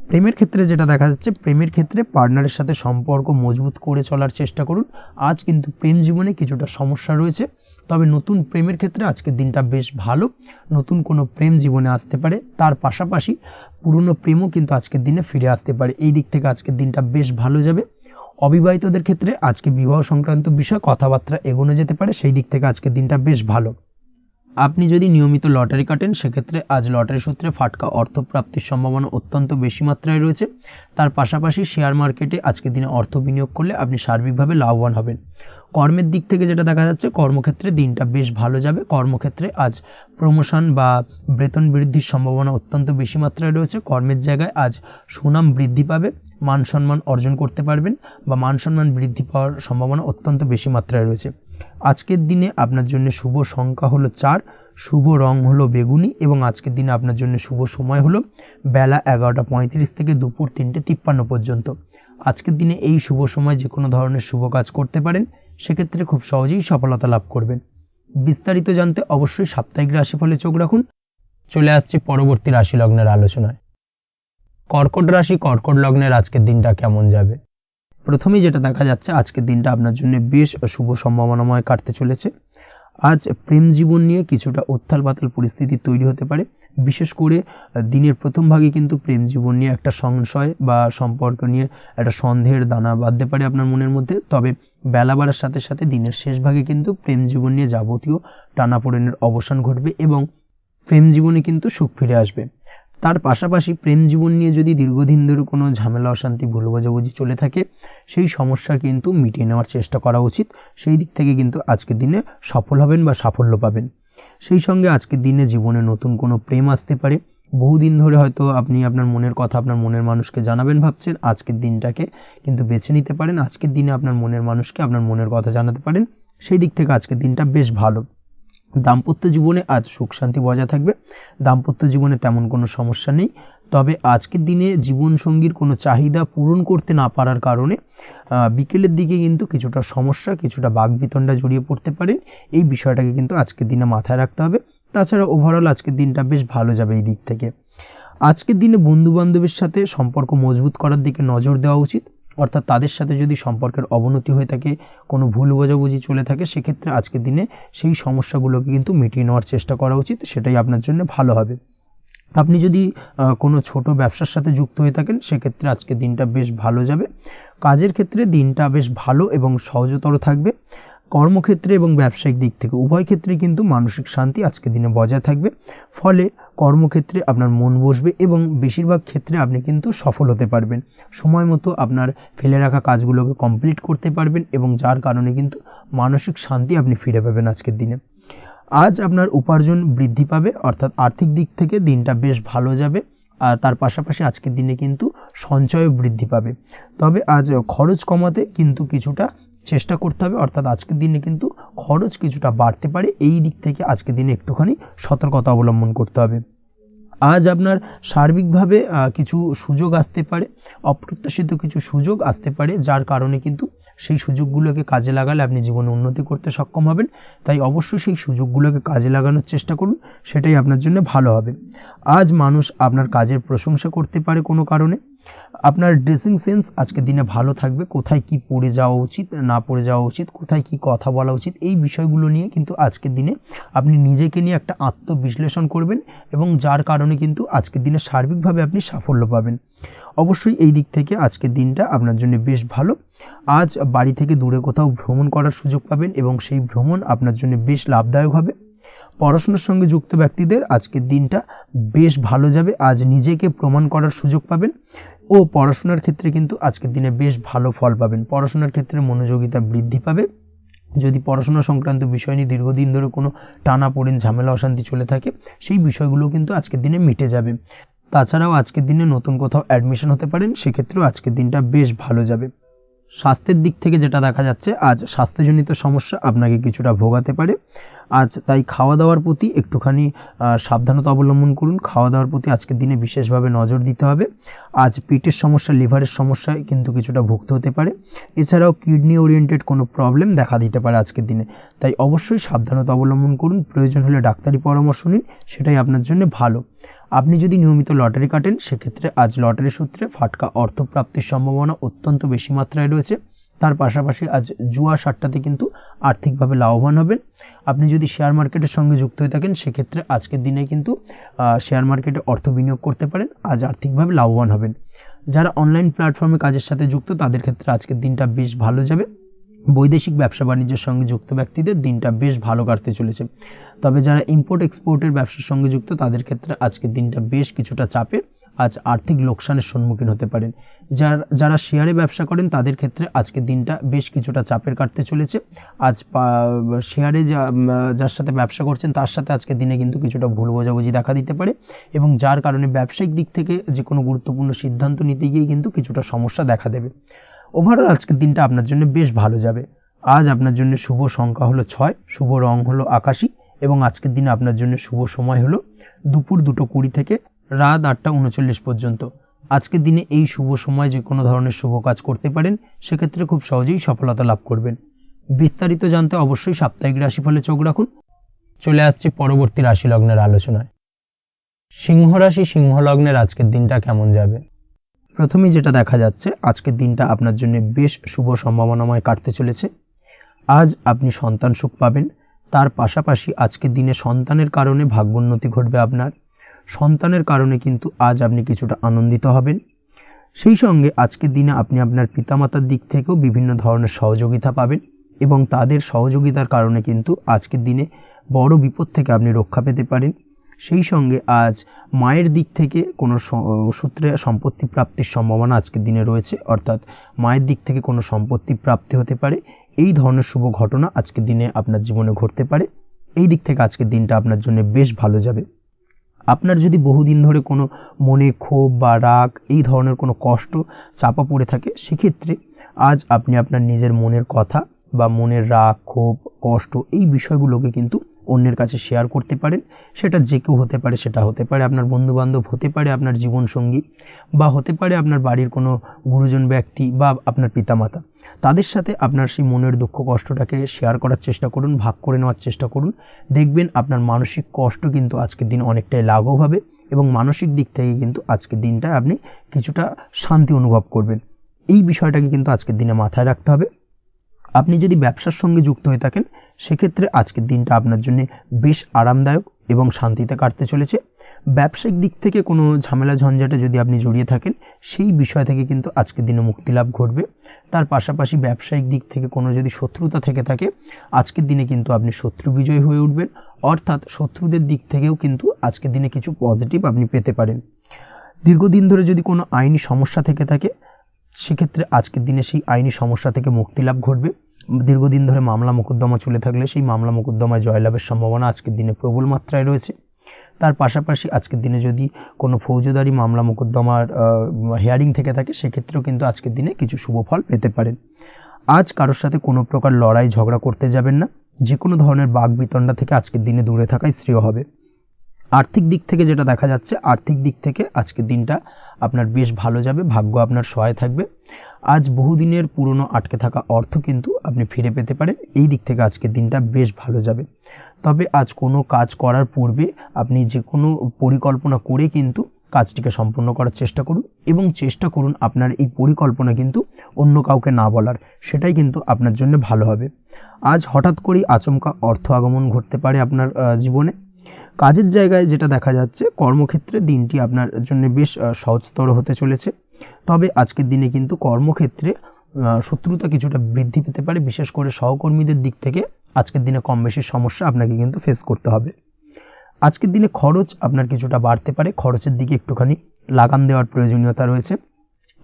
S1: প্রেমের ক্ষেত্রে যেটা দেখা যাচ্ছে, প্রেমের ক্ষেত্রে পার্টনারের সাথে সম্পর্ক মজবুত করে চলার চেষ্টা করুন। আজ কিন্তু প্রেম জীবনে কিছুটা সমস্যা রয়েছে, তবে নতুন প্রেমের ক্ষেত্রে আজকের দিনটা বেশ ভালো। নতুন কোনো প্রেম জীবনে আসতে পারে, তার পাশাপাশি পুরনো প্রেমও কিন্তু আজকের দিনে ফিরে আসতে পারে। এই দিক থেকে আজকের দিনটা বেশ ভালো যাবে। অবিবাহিতদের ক্ষেত্রে আজকে বিবাহ সংক্রান্ত বিষয় কথাবার্তা এগোনো যেতে পারে, সেই দিক থেকে আজকের দিনটা বেশ ভালো। আপনি যদি নিয়মিত লটারি কাটেন, সেক্ষেত্রে আজ লটারি সূত্রে ফাটকা অর্থপ্রাপ্তির সম্ভাবনা অত্যন্ত বেশি মাত্রায় রয়েছে। তার পাশাপাশি শেয়ার মার্কেটে আজকের দিনে অর্থ বিনিয়োগ করলে আপনি সার্বিকভাবে লাভবান হবেন। কর্মের দিক থেকে যেটা দেখা যাচ্ছে, কর্মক্ষেত্রে দিনটা বেশ ভালো যাবে। কর্মক্ষেত্রে আজ প্রমোশন বা বেতন বৃদ্ধির সম্ভাবনা অত্যন্ত বেশি মাত্রায় রয়েছে। কর্মের জায়গায় আজ সুনাম বৃদ্ধি পাবে, মান সম্মান অর্জন করতে পারবেন বা মান সম্মান বৃদ্ধি পাওয়ার সম্ভাবনা অত্যন্ত বেশি মাত্রায় রয়েছে। আজকের দিনে আপনার জন্য শুভ সংখ্যা হলো 4, শুভ রং হলো বেগুনি এবং আজকের দিনে আপনার জন্য শুভ সময় হলো বেলা 11:35 থেকে দুপুর 3:53 পর্যন্ত। আজকের দিনে এই শুভ সময় যে কোনো ধরনের শুভ কাজ করতে পারেন, সেক্ষেত্রে খুব সহজেই সফলতা লাভ করবেন। বিস্তারিত জানতে অবশ্যই সাপ্তাহিক রাশিফলে চোখ রাখুন। চলে আসছে পরবর্তী রাশি লগ্নের আলোচনায়। কর্কট রাশি, কর্কট লগ্নের আজকের দিনটা কেমন যাবে? প্রথমেই যেটা দেখা যাচ্ছে, আজকের দিনটা আপনার জন্য বেশ শুভ সম্ভাবনাময় কাটতে চলেছে। আজ প্রেম জীবন নিয়ে কিছুটা উত্থাল পাতাল পরিস্থিতি তৈরি হতে পারে। বিশেষ করে দিনের প্রথম ভাগে কিন্তু প্রেম জীবন নিয়ে একটা সংশয় বা সম্পর্ক নিয়ে একটা সন্দেহের দানা বাঁধতে পারে আপনার মনের মধ্যে। তবে বেলা বাড়ার সাথে সাথে দিনের শেষ ভাগে কিন্তু প্রেম জীবন নিয়ে যাবতীয় টানাপোড়েনের অবসান ঘটবে এবং প্রেম জীবনে কিন্তু সুখ ফিরে আসবে। তার পাশাপাশি প্রেম জীবন নিয়ে যদি দীর্ঘদিন ধরে কোনো ঝামেলা অশান্তি ভুল বোঝাবুঝি চলে থাকে, সেই সমস্যা কিন্তু মিটিয়ে নেওয়ার চেষ্টা করা উচিত। সেই দিক থেকে কিন্তু আজকের দিনে সফল হবেন বা সাফল্য পাবেন। সেই সঙ্গে আজকের দিনে জীবনে নতুন কোনো প্রেম আসতে পারে। বহুদিন ধরে হয়তো আপনি আপনার মনের কথা আপনার মনের মানুষকে জানাবেন ভাবছেন, আজকের দিনটাকে কিন্তু বেছে নিতে পারেন। আজকের দিনে আপনার মনের মানুষকে আপনার মনের কথা জানাতে পারেন। সেই দিক থেকে আজকের দিনটা বেশ ভালো। দাম্পত্য জীবনে আজ সুখ শান্তি বজায় থাকবে, দাম্পত্য জীবনে তেমন কোনো সমস্যা নেই। তবে আজকের দিনে জীবনসঙ্গীর কোনো চাহিদা পূরণ করতে না পারার কারণে বিকেলের দিকে কিন্তু কিছুটা সমস্যা, কিছুটা বাকবিতণ্ডা জড়িয়ে পড়তে পারেন। এই বিষয়টাকে কিন্তু আজকের দিনে মাথায় রাখতে হবে। তাছাড়া ওভারঅল আজকের দিনটা বেশ ভালো যাবে এই দিক থেকে। আজকের দিনে বন্ধু বান্ধবের সাথে সম্পর্ক মজবুত করার দিকে নজর দেওয়া উচিত, অর্থাৎ তাদের সাথে যদি সম্পর্কের অবনতি হয়ে থাকে, কোনো ভুল বোঝাবুঝি চলে থাকে, সেক্ষেত্রে আজকের দিনে সেই সমস্যাগুলোকে কিন্তু মিটিয়ে নেওয়ার চেষ্টা করা উচিত, সেটাই আপনার জন্য ভালো হবে। আপনি যদি কোনো ছোট ব্যবসার সাথে যুক্ত হয়ে থাকেন, সেক্ষেত্রে আজকের দিনটা বেশ ভালো যাবে। কাজের ক্ষেত্রে দিনটা বেশ ভালো এবং সহজতর থাকবে। কর্মক্ষেত্রে এবং ব্যবসায়িক দিক থেকে উভয় ক্ষেত্রে কিন্তু মানসিক শান্তি আজকের দিনে বজায় থাকবে। ফলে কর্মক্ষেত্রে আপনার মন বসবে এবং বেশিরভাগ ক্ষেত্রে আপনি কিন্তু সফল হতে পারবেন। সময় মতো আপনার ফেলে রাখা কাজগুলোকে কমপ্লিট করতে পারবেন এবং যার কারণে কিন্তু মানসিক শান্তি আপনি ফিরে পাবেন আজকের দিনে। আজ আপনার উপার্জন বৃদ্ধি পাবে, অর্থাৎ আর্থিক দিক থেকে দিনটা বেশ ভালো যাবে। আর তার পাশাপাশি আজকের দিনে কিন্তু সঞ্চয়ও বৃদ্ধি পাবে। তবে আজ খরচ কমাতে কিন্তু কিছুটা চেষ্টা করতে হবে, অর্থাৎ আজকের দিনে কিন্তু খরচ কিছুটা বাড়তে পারে। এই দিক থেকে আজকের দিনে একটুখানি সতর্কতা অবলম্বন করতে হবে। আজ আপনার সার্বিকভাবে কিছু সুযোগ আসতে পারে, অপ্রত্যাশিত কিছু সুযোগ আসতে পারে, যার কারণে কিন্তু সেই সুযোগগুলোকে কাজে লাগালে আপনি জীবনে উন্নতি করতে সক্ষম হবেন। তাই অবশ্যই সেই সুযোগগুলোকে কাজে লাগানোর চেষ্টা করুন, সেটাই আপনার জন্য ভালো হবে। আজ মানুষ আপনার কাজের প্রশংসা করতে পারে কোনো কারণে। আপনার ড্রেসিং সেন্স আজকের দিনে ভালো থাকবে, কোথায় কি পরে যাওয়া উচিত, না পরে যাওয়া উচিত, কোথায় কি কথা বলা উচিত, এই বিষয়গুলো নিয়ে কিন্তু আজকের দিনে আপনি নিজেকে নিয়ে একটা আত্মবিশ্লেষণ করবেন এবং যার কারণে কিন্তু আজকের দিনে সার্বিকভাবে আপনি সাফল্য পাবেন। অবশ্যই এই দিক থেকে আজকের দিনটা আপনার জন্য বেশ ভালো। আজ বাড়ি থেকে দূরে কোথাও ভ্রমণ করার সুযোগ পাবেন এবং সেই ভ্রমণ আপনার জন্য বেশ লাভদায়ক হবে। পড়াশোনার সঙ্গে যুক্ত ব্যক্তিদের আজকের দিনটা বেশ ভালো যাবে। আজ নিজেকে প্রমাণ করার সুযোগ পাবেন ও পড়াশোনার ক্ষেত্রে কিন্তু আজকের দিনে বেশ ভালো ফল পাবেন। পড়াশোনার ক্ষেত্রে মনোযোগিতা বৃদ্ধি পাবে। যদি পড়াশোনা সংক্রান্ত বিষয় নিয়ে দীর্ঘদিন ধরে কোনো টানাপোড়েন, ঝামেলা, অশান্তি চলে থাকে, সেই বিষয়গুলো কিন্তু আজকের দিনে মিটে যাবে। তাছাড়াও আজকের দিনে নতুন কোথাও অ্যাডমিশন হতে পারেন, সেক্ষেত্রেও আজকের দিনটা বেশ ভালো যাবে। স্বাস্থ্যের দিক থেকে যেটা দেখা যাচ্ছে, আজ স্বাস্থ্যজনিত সমস্যা আপনাকে কিছুটা ভোগাতে পারে। আজ তাই খাওয়া দাওয়ার প্রতি একটুখানি সাবধানতা অবলম্বন করুন। খাওয়া দাওয়ার প্রতি আজকের দিনে বিশেষভাবে নজর দিতে হবে। আজ পেটের সমস্যা, লিভারের সমস্যায় কিন্তু কিছুটা ভুগতে হতে পারে। এছাড়াও কিডনি ওরিয়েন্টেড কোনো প্রবলেম দেখা দিতে পারে আজকের দিনে। তাই অবশ্যই সাবধানতা অবলম্বন করুন। প্রয়োজন হলে ডাক্তারি পরামর্শ নিন, সেটাই আপনার জন্য ভালো। আপনি যদি নিয়মিত লটারি কাটেন, সেক্ষেত্রে আজ লটারি সূত্রে ফাটকা অর্থপ্রাপ্তির সম্ভাবনা অত্যন্ত বেশি মাত্রায় রয়েছে। তার পাশাপাশি আজ জুয়া সাট্টাতে কিন্তু আর্থিকভাবে লাভবান হবেন। আপনি যদি শেয়ার মার্কেটের সঙ্গে যুক্ত হয়ে থাকেন, সেক্ষেত্রে আজকের দিনে কিন্তু শেয়ার মার্কেটে অর্থ বিনিয়োগ করতে পারেন, আজ আর্থিকভাবে লাভবান হবেন। যারা অনলাইন প্ল্যাটফর্মে কাজের সাথে যুক্ত, তাদের ক্ষেত্রে আজকের দিনটা বেশ ভালো যাবে। বৈদেশিক ব্যবসা বাণিজ্যের সঙ্গে যুক্ত ব্যক্তিদের দিনটা বেশ ভালো কাটতে চলেছে। তবে যারা ইম্পোর্ট এক্সপোর্টের ব্যবসার সঙ্গে যুক্ত, তাদের ক্ষেত্রে আজকের দিনটা বেশ কিছুটা চাপের। আজ আর্থিক লোকসানের সম্মুখীন হতে পারেন। যারা শেয়ারে ব্যবসা করেন, তাদের ক্ষেত্রে আজকের দিনটা বেশ কিছুটা চাপের কাটতে চলেছে। আজ শেয়ারে যার সাথে ব্যবসা করছেন, তার সাথে আজকের দিনে কিন্তু কিছুটা ভুল বোঝাবুঝি দেখা দিতে পারে এবং যার কারণে ব্যবসায়িক দিক থেকে যে কোনো গুরুত্বপূর্ণ সিদ্ধান্ত নিতে গিয়ে কিন্তু কিছুটা সমস্যা দেখা দেবে। ওভারঅল আজকের দিনটা আপনার জন্য বেশ ভালো যাবে। আজ আপনার জন্য শুভ সংখ্যা হলো 6, শুভ রং হলো আকাশী এবং আজকের দিনে আপনার জন্য শুভ সময় হলো দুপুর 2:20 থেকে রাত 8:39 পর্যন্ত। আজকের দিনে এই শুভ সময় যে কোনো ধরনের শুভ কাজ করতে পারেন, সেক্ষেত্রে খুব সহজেই সফলতা লাভ করবেন। বিস্তারিত জানতে অবশ্যই সাপ্তাহিক রাশিফলে চোখ রাখুন। চলে আসছে পরবর্তী রাশি লগ্নের আলোচনায়। সিংহ রাশি, সিংহ লগ্নের আজকের দিনটা কেমন যাবে? প্রথমেই যেটা দেখা যাচ্ছে, আজকের দিনটা আপনার জন্য বেশ শুভ সম্ভাবনাময় কাটতে চলেছে। আজ আপনি সন্তান সুখ পাবেন। তার পাশাপাশি আজকের দিনে সন্তানের কারণে ভাগ্যোন্নতি ঘটবে আপনার। সন্তানের কারণে কিন্তু আজ আপনি কিছুটা আনন্দিত হবেন। সেই সঙ্গে আজকের দিনে আপনি আপনার পিতামাতার দিক থেকেও বিভিন্ন ধরনের সহযোগিতা পাবেন এবং তাদের সহযোগিতার কারণে কিন্তু আজকের দিনে বড় বিপদ থেকে আপনি রক্ষা পেতে পারেন। সেই সঙ্গে আজ মায়ের দিক থেকে কোনো সূত্রে সম্পত্তি প্রাপ্তির সম্ভাবনা আজকের দিনে রয়েছে, অর্থাৎ মায়ের দিক থেকে কোনো সম্পত্তি প্রাপ্তি হতে পারে। এই ধরনের শুভ ঘটনা আজকের দিনে আপনার জীবনে ঘটতে পারে। এই দিক থেকে আজকের দিনটা আপনার জন্য বেশ ভালো যাবে। আপনার যদি বহুদিন ধরে কোনো মনে ক্ষোভ বা রাগ, এই ধরনের কোনো কষ্ট চাপা পড়ে থাকে, সেক্ষেত্রে আজ আপনি আপনার নিজের মনের কথা বা মনের রাগ, ক্ষোভ, কষ্ট এই বিষয়গুলোকে কিন্তু অন্যের কাছে শেয়ার করতে পারেন। সেটা যে কেউ হতে পারে, সেটা হতে পারে আপনার বন্ধুবান্ধব, হতে পারে আপনার জীবনসঙ্গী, বা হতে পারে আপনার বাড়ির কোনো গুরুজন ব্যক্তি বা আপনার পিতামাতা। তাদের সাথে আপনার সেই মনের দুঃখ কষ্টটাকে শেয়ার করার চেষ্টা করুন, ভাগ করে নেওয়ার চেষ্টা করুন। দেখবেন আপনার মানসিক কষ্ট কিন্তু আজকের দিন অনেকটাই লাঘব হবে এবং মানসিক দিক থেকে কিন্তু আজকের দিনটা আপনি কিছুটা শান্তি অনুভব করবেন। এই বিষয়টাকে কিন্তু আজকের দিনে মাথায় রাখতে হবে। আপনি যদি ব্যবসার সঙ্গে যুক্ত হয়ে থাকেন, সেক্ষেত্রে আজকের দিনটা আপনার জন্য বেশ আরামদায়ক এবং শান্তিতে কাটতে চলেছে। ব্যবসায়িক দিক থেকে কোনো ঝামেলা ঝঞ্ঝাটে যদি আপনি জড়িয়ে থাকেন, সেই বিষয় থেকে কিন্তু আজকের দিনে মুক্তিলাভ ঘটবে। তার পাশাপাশি ব্যবসায়িক দিক থেকে কোনো যদি শত্রুতা থেকে থাকে, আজকের দিনে কিন্তু আপনি শত্রু বিজয় হয়ে উঠবেন, অর্থাৎ শত্রুদের দিক থেকেও কিন্তু আজকের দিনে কিছু পজিটিভ আপনি পেতে পারেন। দীর্ঘদিন ধরে যদি কোনো আইনি সমস্যা থেকে থাকে, সেক্ষেত্রে আজকের দিনে সেই আইনি সমস্যা থেকে মুক্তিলাভ ঘটবে। দীর্ঘদিন ধরে মামলা মোকদ্দমা চলে থাকলে সেই মামলা মোকদ্দমায় জয়লাভের সম্ভাবনা আজকের দিনে প্রবল মাত্রায় রয়েছে। তার পাশাপাশি আজকের দিনে যদি কোনো ফৌজদারি মামলা মোকদ্দমার হিয়ারিং থেকে থাকে, সেক্ষেত্রেও কিন্তু আজকের দিনে কিছু শুভ ফল পেতে পারেন। আজ কারোর সাথে কোনো প্রকার লড়াই ঝগড়া করতে যাবেন না। যে কোনো ধরনের বাক বিতণ্ডা থেকে আজকের দিনে দূরে থাকাই শ্রেয় হবে। আর্থিক দিক থেকে যেটা দেখা যাচ্ছে, আর্থিক দিক থেকে আজকের দিনটা আপনার বেশ ভালো যাবে, ভাগ্য আপনার সহায় থাকবে। আজ বহুদিনের পুরনো আটকে থাকা অর্থ কিন্তু আপনি ফিরে পেতে পারেন। এই দিক থেকে আজকের দিনটা বেশ ভালো যাবে। তবে আজ কোনো কাজ করার পূর্বে আপনি যে কোনো পরিকল্পনা করে কিন্তু কাজটিকে সম্পূর্ণ করার চেষ্টা করুন এবং চেষ্টা করুন আপনার এই পরিকল্পনা কিন্তু অন্য কাউকে না বলার, সেটাই কিন্তু আপনার জন্য ভালো হবে। আজ হঠাৎ করেই আচমকা অর্থ আগমন ঘটতে পারে আপনার জীবনে। কাজের জায়গায় যেটা দেখা যাচ্ছে, কর্মক্ষেত্রে দিনটি আপনার জন্য বেশ সহজতর হতে চলেছে। তবে আজকের দিনে কিন্তু কর্মক্ষেত্রে শত্রুতা কিছুটা বৃদ্ধি পেতে পারে, বিশেষ করে সহকর্মীদের দিক থেকে আজকের দিনে কম বেশি সমস্যা আপনাকে কিন্তু ফেস করতে হবে। আজকের দিনে খরচ আপনার কিছুটা বাড়তে পারে, খরচের দিকে একটুখানি লাগাম দেওয়ার প্রয়োজনীয়তা রয়েছে।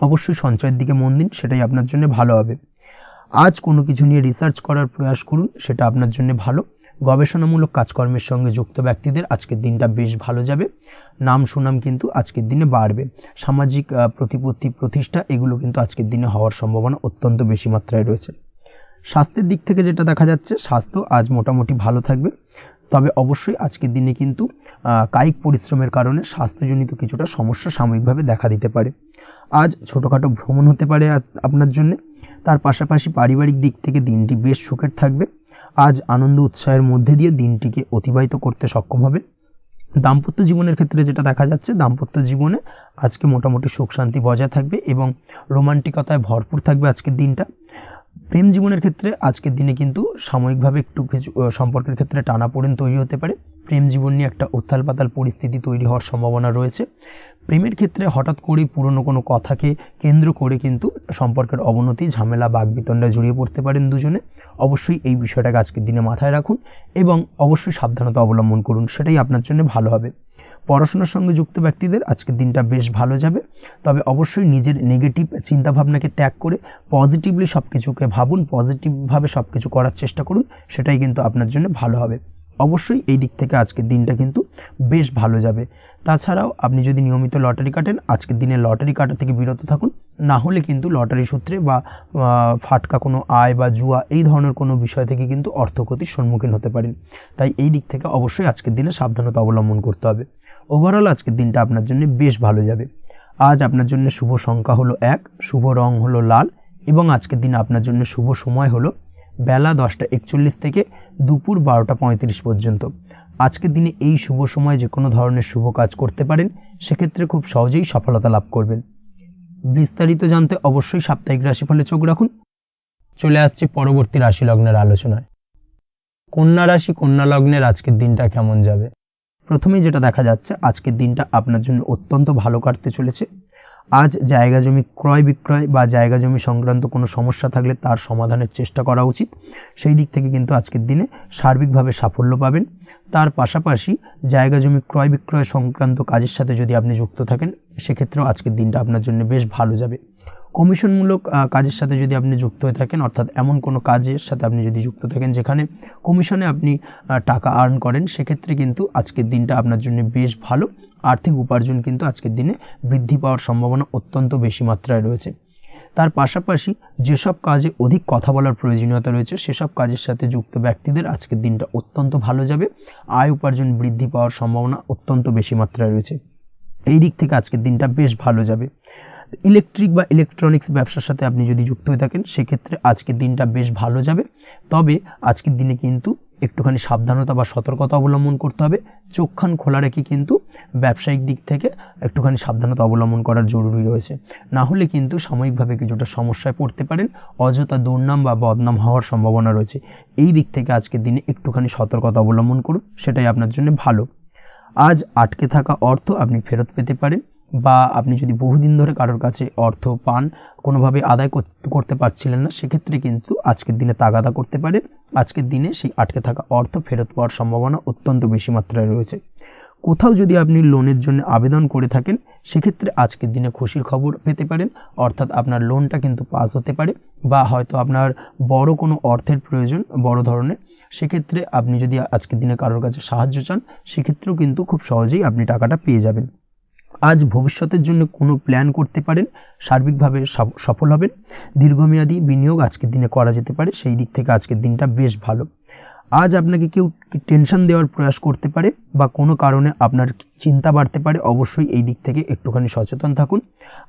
S1: অবশ্যই সঞ্চয়ের দিকে মন দিন, সেটাই আপনার জন্য ভালো হবে। আজ কোনো কিছু নিয়ে রিসার্চ করার প্রয়াস করুন, সেটা আপনার জন্য ভালো। গবেষণামূলক কাজকর্মের সঙ্গে যুক্ত ব্যক্তিদের আজকের দিনটা বেশ ভালো যাবে। নাম সুনাম কিন্তু আজকের দিনে বাড়বে। সামাজিক প্রতিপত্তি প্রতিষ্ঠা এগুলো কিন্তু আজকের দিনে হওয়ার সম্ভাবনা অত্যন্ত বেশি মাত্রায় রয়েছে। স্বাস্থ্যের দিক থেকে যেটা দেখা যাচ্ছে, স্বাস্থ্য আজ মোটামুটি ভালো থাকবে। তবে অবশ্যই আজকের দিনে কিন্তু কায়িক পরিশ্রমের কারণে স্বাস্থ্যজনিত কিছুটা সমস্যা সাময়িকভাবে দেখা দিতে পারে। আজ ছোটোখাটো ভ্রমণ হতে পারে আপনার জন্য। তার পাশাপাশি পারিবারিক দিক থেকে দিনটি বেশ সুখের থাকবে। আজ আনন্দ উৎসাহের মধ্যে দিয়ে দিনটিকে অতিবাহিত করতে সক্ষম হবে। দাম্পত্য জীবনের ক্ষেত্রে যেটা দেখা যাচ্ছে, দাম্পত্য জীবনে আজকে মোটামুটি সুখ শান্তি বজায় থাকবে এবং রোমান্টিকতায় ভরপুর থাকবে আজকের দিনটা। প্রেম জীবনের ক্ষেত্রে আজকের দিনে কিন্তু সাময়িকভাবে একটু কিছু সম্পর্কের ক্ষেত্রে টানাপোড়েন তৈরি হতে পারে। প্রেম জীবন নিয়ে একটা উত্তাল পাতাল পরিস্থিতি তৈরি হওয়ার সম্ভাবনা রয়েছে। প্রেমের ক্ষেত্রে হঠাৎ করেই পুরনো কোনো কথাকে কেন্দ্র করে কিন্তু সম্পর্কের অবনতি, ঝামেলা, বাগবিতণ্ডায় জড়িয়ে পড়তে পারেন দুজনে। অবশ্যই এই বিষয়টাকে আজকের দিনে মাথায় রাখুন এবং অবশ্যই সাবধানতা অবলম্বন করুন, সেটাই আপনার জন্য ভালো হবে। পড়াশোনার সঙ্গে যুক্ত ব্যক্তিদের আজকের দিনটা বেশ ভালো যাবে। তবে অবশ্যই নিজের নেগেটিভ চিন্তাভাবনাকে ত্যাগ করে পজিটিভলি সব কিছুকে ভাবুন, পজিটিভভাবে সব কিছু করার চেষ্টা করুন, সেটাই কিন্তু আপনার জন্য ভালো হবে। অবশ্যই এই দিক থেকে আজকের দিনটা কিন্তু বেশ ভালো যাবে। তাছাড়াও আপনি যদি নিয়মিত লটারি কাটেন, আজকের দিনে লটারি কাটা থেকে বিরত থাকুন। না হলে কিন্তু লটারি সূত্রে বা ফাটকা কোনো আয় বা জুয়া এই ধরনের কোনো বিষয় থেকে কিন্তু অর্থক্ষতির সম্মুখীন হতে পারেন। তাই এই দিক থেকে অবশ্যই আজকের দিনে সাবধানতা অবলম্বন করতে হবে। ওভারঅল আজকের দিনটা আপনার জন্য বেশ ভালো যাবে। আজ আপনার জন্য শুভ সংখ্যা হলো 1, শুভ রং হলো লাল এবং আজকের দিনে আপনার জন্য শুভ সময় হলো বেলা 10:41 থেকে দুপুর 12:35 পর্যন্ত। আজকের দিনে এই শুভ সময় যে কোনো ধরনের শুভ কাজ করতে পারেন, সেক্ষেত্রে খুব সহজেই সফলতা লাভ করবেন। বিস্তারিত জানতে অবশ্যই সাপ্তাহিক রাশিফলে চোখ রাখুন। চলে আসছে পরবর্তী রাশি লগ্নের আলোচনায়। কন্যা রাশি, কন্যা লগ্নের আজকের দিনটা কেমন যাবে? প্রথমেই যেটা দেখা যাচ্ছে, আজকের দিনটা আপনার জন্য অত্যন্ত ভালো কাটতে চলেছে। আজ জায়গা জমি ক্রয় বিক্রয় বা জায়গা জমি সংক্রান্ত কোনো সমস্যা থাকলে তার সমাধানের চেষ্টা করা উচিত। সেই দিক থেকে কিন্তু আজকের দিনে সার্বিকভাবে সাফল্য পাবেন। তার পাশাপাশি জায়গা জমি ক্রয় বিক্রয় সংক্রান্ত কাজের সাথে যদি আপনি যুক্ত থাকেন, সেক্ষেত্রেও আজকের দিনটা আপনার জন্য বেশ ভালো যাবে। কমিশনমূলক কাজের সাথে যদি আপনি যুক্ত হয়ে থাকেন, অর্থাৎ এমন কোনো কাজের সাথে আপনি যদি যুক্ত থাকেন যেখানে কমিশনে আপনি টাকা আর্ন করেন, সেক্ষেত্রে কিন্তু আজকের দিনটা আপনার জন্য বেশ ভালো। আর্থিক উপার্জন কিন্তু আজকের দিনে বৃদ্ধি পাওয়ার সম্ভাবনা অত্যন্ত বেশি মাত্রায় রয়েছে। তার পাশাপাশি যেসব কাজে অধিক কথা বলার প্রয়োজনীয়তা রয়েছে সেসব কাজের সাথে যুক্ত ব্যক্তিদের আজকের দিনটা অত্যন্ত ভালো যাবে। আয় উপার্জন বৃদ্ধি পাওয়ার সম্ভাবনা অত্যন্ত বেশি মাত্রায় রয়েছে। এই দিক থেকে আজকের দিনটা বেশ ভালো যাবে। ইলেকট্রিক বা ইলেকট্রনিক্স ব্যবসার সাথে আপনি যদি যুক্ত হয়ে থাকেন সেক্ষেত্রে আজকের দিনটা বেশ ভালো যাবে। তবে আজকের দিনে কিন্তু একটুখানি সাবধানতা বা সতর্কতা অবলম্বন করতে হবে। চোখ কান খোলা রেখে কিন্তু ব্যবসায়িক দিক থেকে একটুখানি সাবধানতা অবলম্বন করার জরুরি রয়েছে, না হলে কিন্তু সাময়িকভাবে কিছুটা সমস্যায় পড়তে পারেন, অযথা দুর্নাম বা বদনাম হওয়ার সম্ভাবনা রয়েছে। এই দিক থেকে আজকের দিনে একটুখানি সতর্কতা অবলম্বন করুন, সেটাই আপনার জন্য ভালো। আজ আটকে থাকা অর্থ আপনি ফেরত পেতে পারেন, বা আপনি যদি বহুদিন ধরে কারোর কাছে অর্থ পান, কোনোভাবে আদায় করতে পারছিলেন না, সেক্ষেত্রে কিন্তু আজকের দিনে তাগাদা করতে পারেন। আজকের দিনে সেই আটকে থাকা অর্থ ফেরত পাওয়ার সম্ভাবনা অত্যন্ত বেশি মাত্রায় রয়েছে। কোথাও যদি আপনি লোনের জন্য আবেদন করে থাকেন সেক্ষেত্রে আজকের দিনে খুশির খবর পেতে পারেন, অর্থাৎ আপনার লোনটা কিন্তু পাস হতে পারে, বা হয়তো আপনার বড় কোনো অর্থের প্রয়োজন বড় ধরনের, সেক্ষেত্রে আপনি যদি আজকের দিনে কারোর কাছে সাহায্য চান সেক্ষেত্রেও কিন্তু খুব সহজেই আপনি টাকাটা পেয়ে যাবেন। আজ ভবিষ্যতের জন্য কোনো প্ল্যান করতে পারেন, সার্বিকভাবে সফল হবেন। দীর্ঘমেয়াদী বিনিয়োগ আজকের দিনে করা যেতে পারে, সেই দিক থেকে আজকের দিনটা বেশ ভালো। আজ আপনাকে কেউ টেনশন দেওয়ার প্রয়াস করতে পারে বা কোনো কারণে আপনার চিন্তা বাড়তে পারে, অবশ্যই এই দিক থেকে একটুখানি সচেতন থাকুন।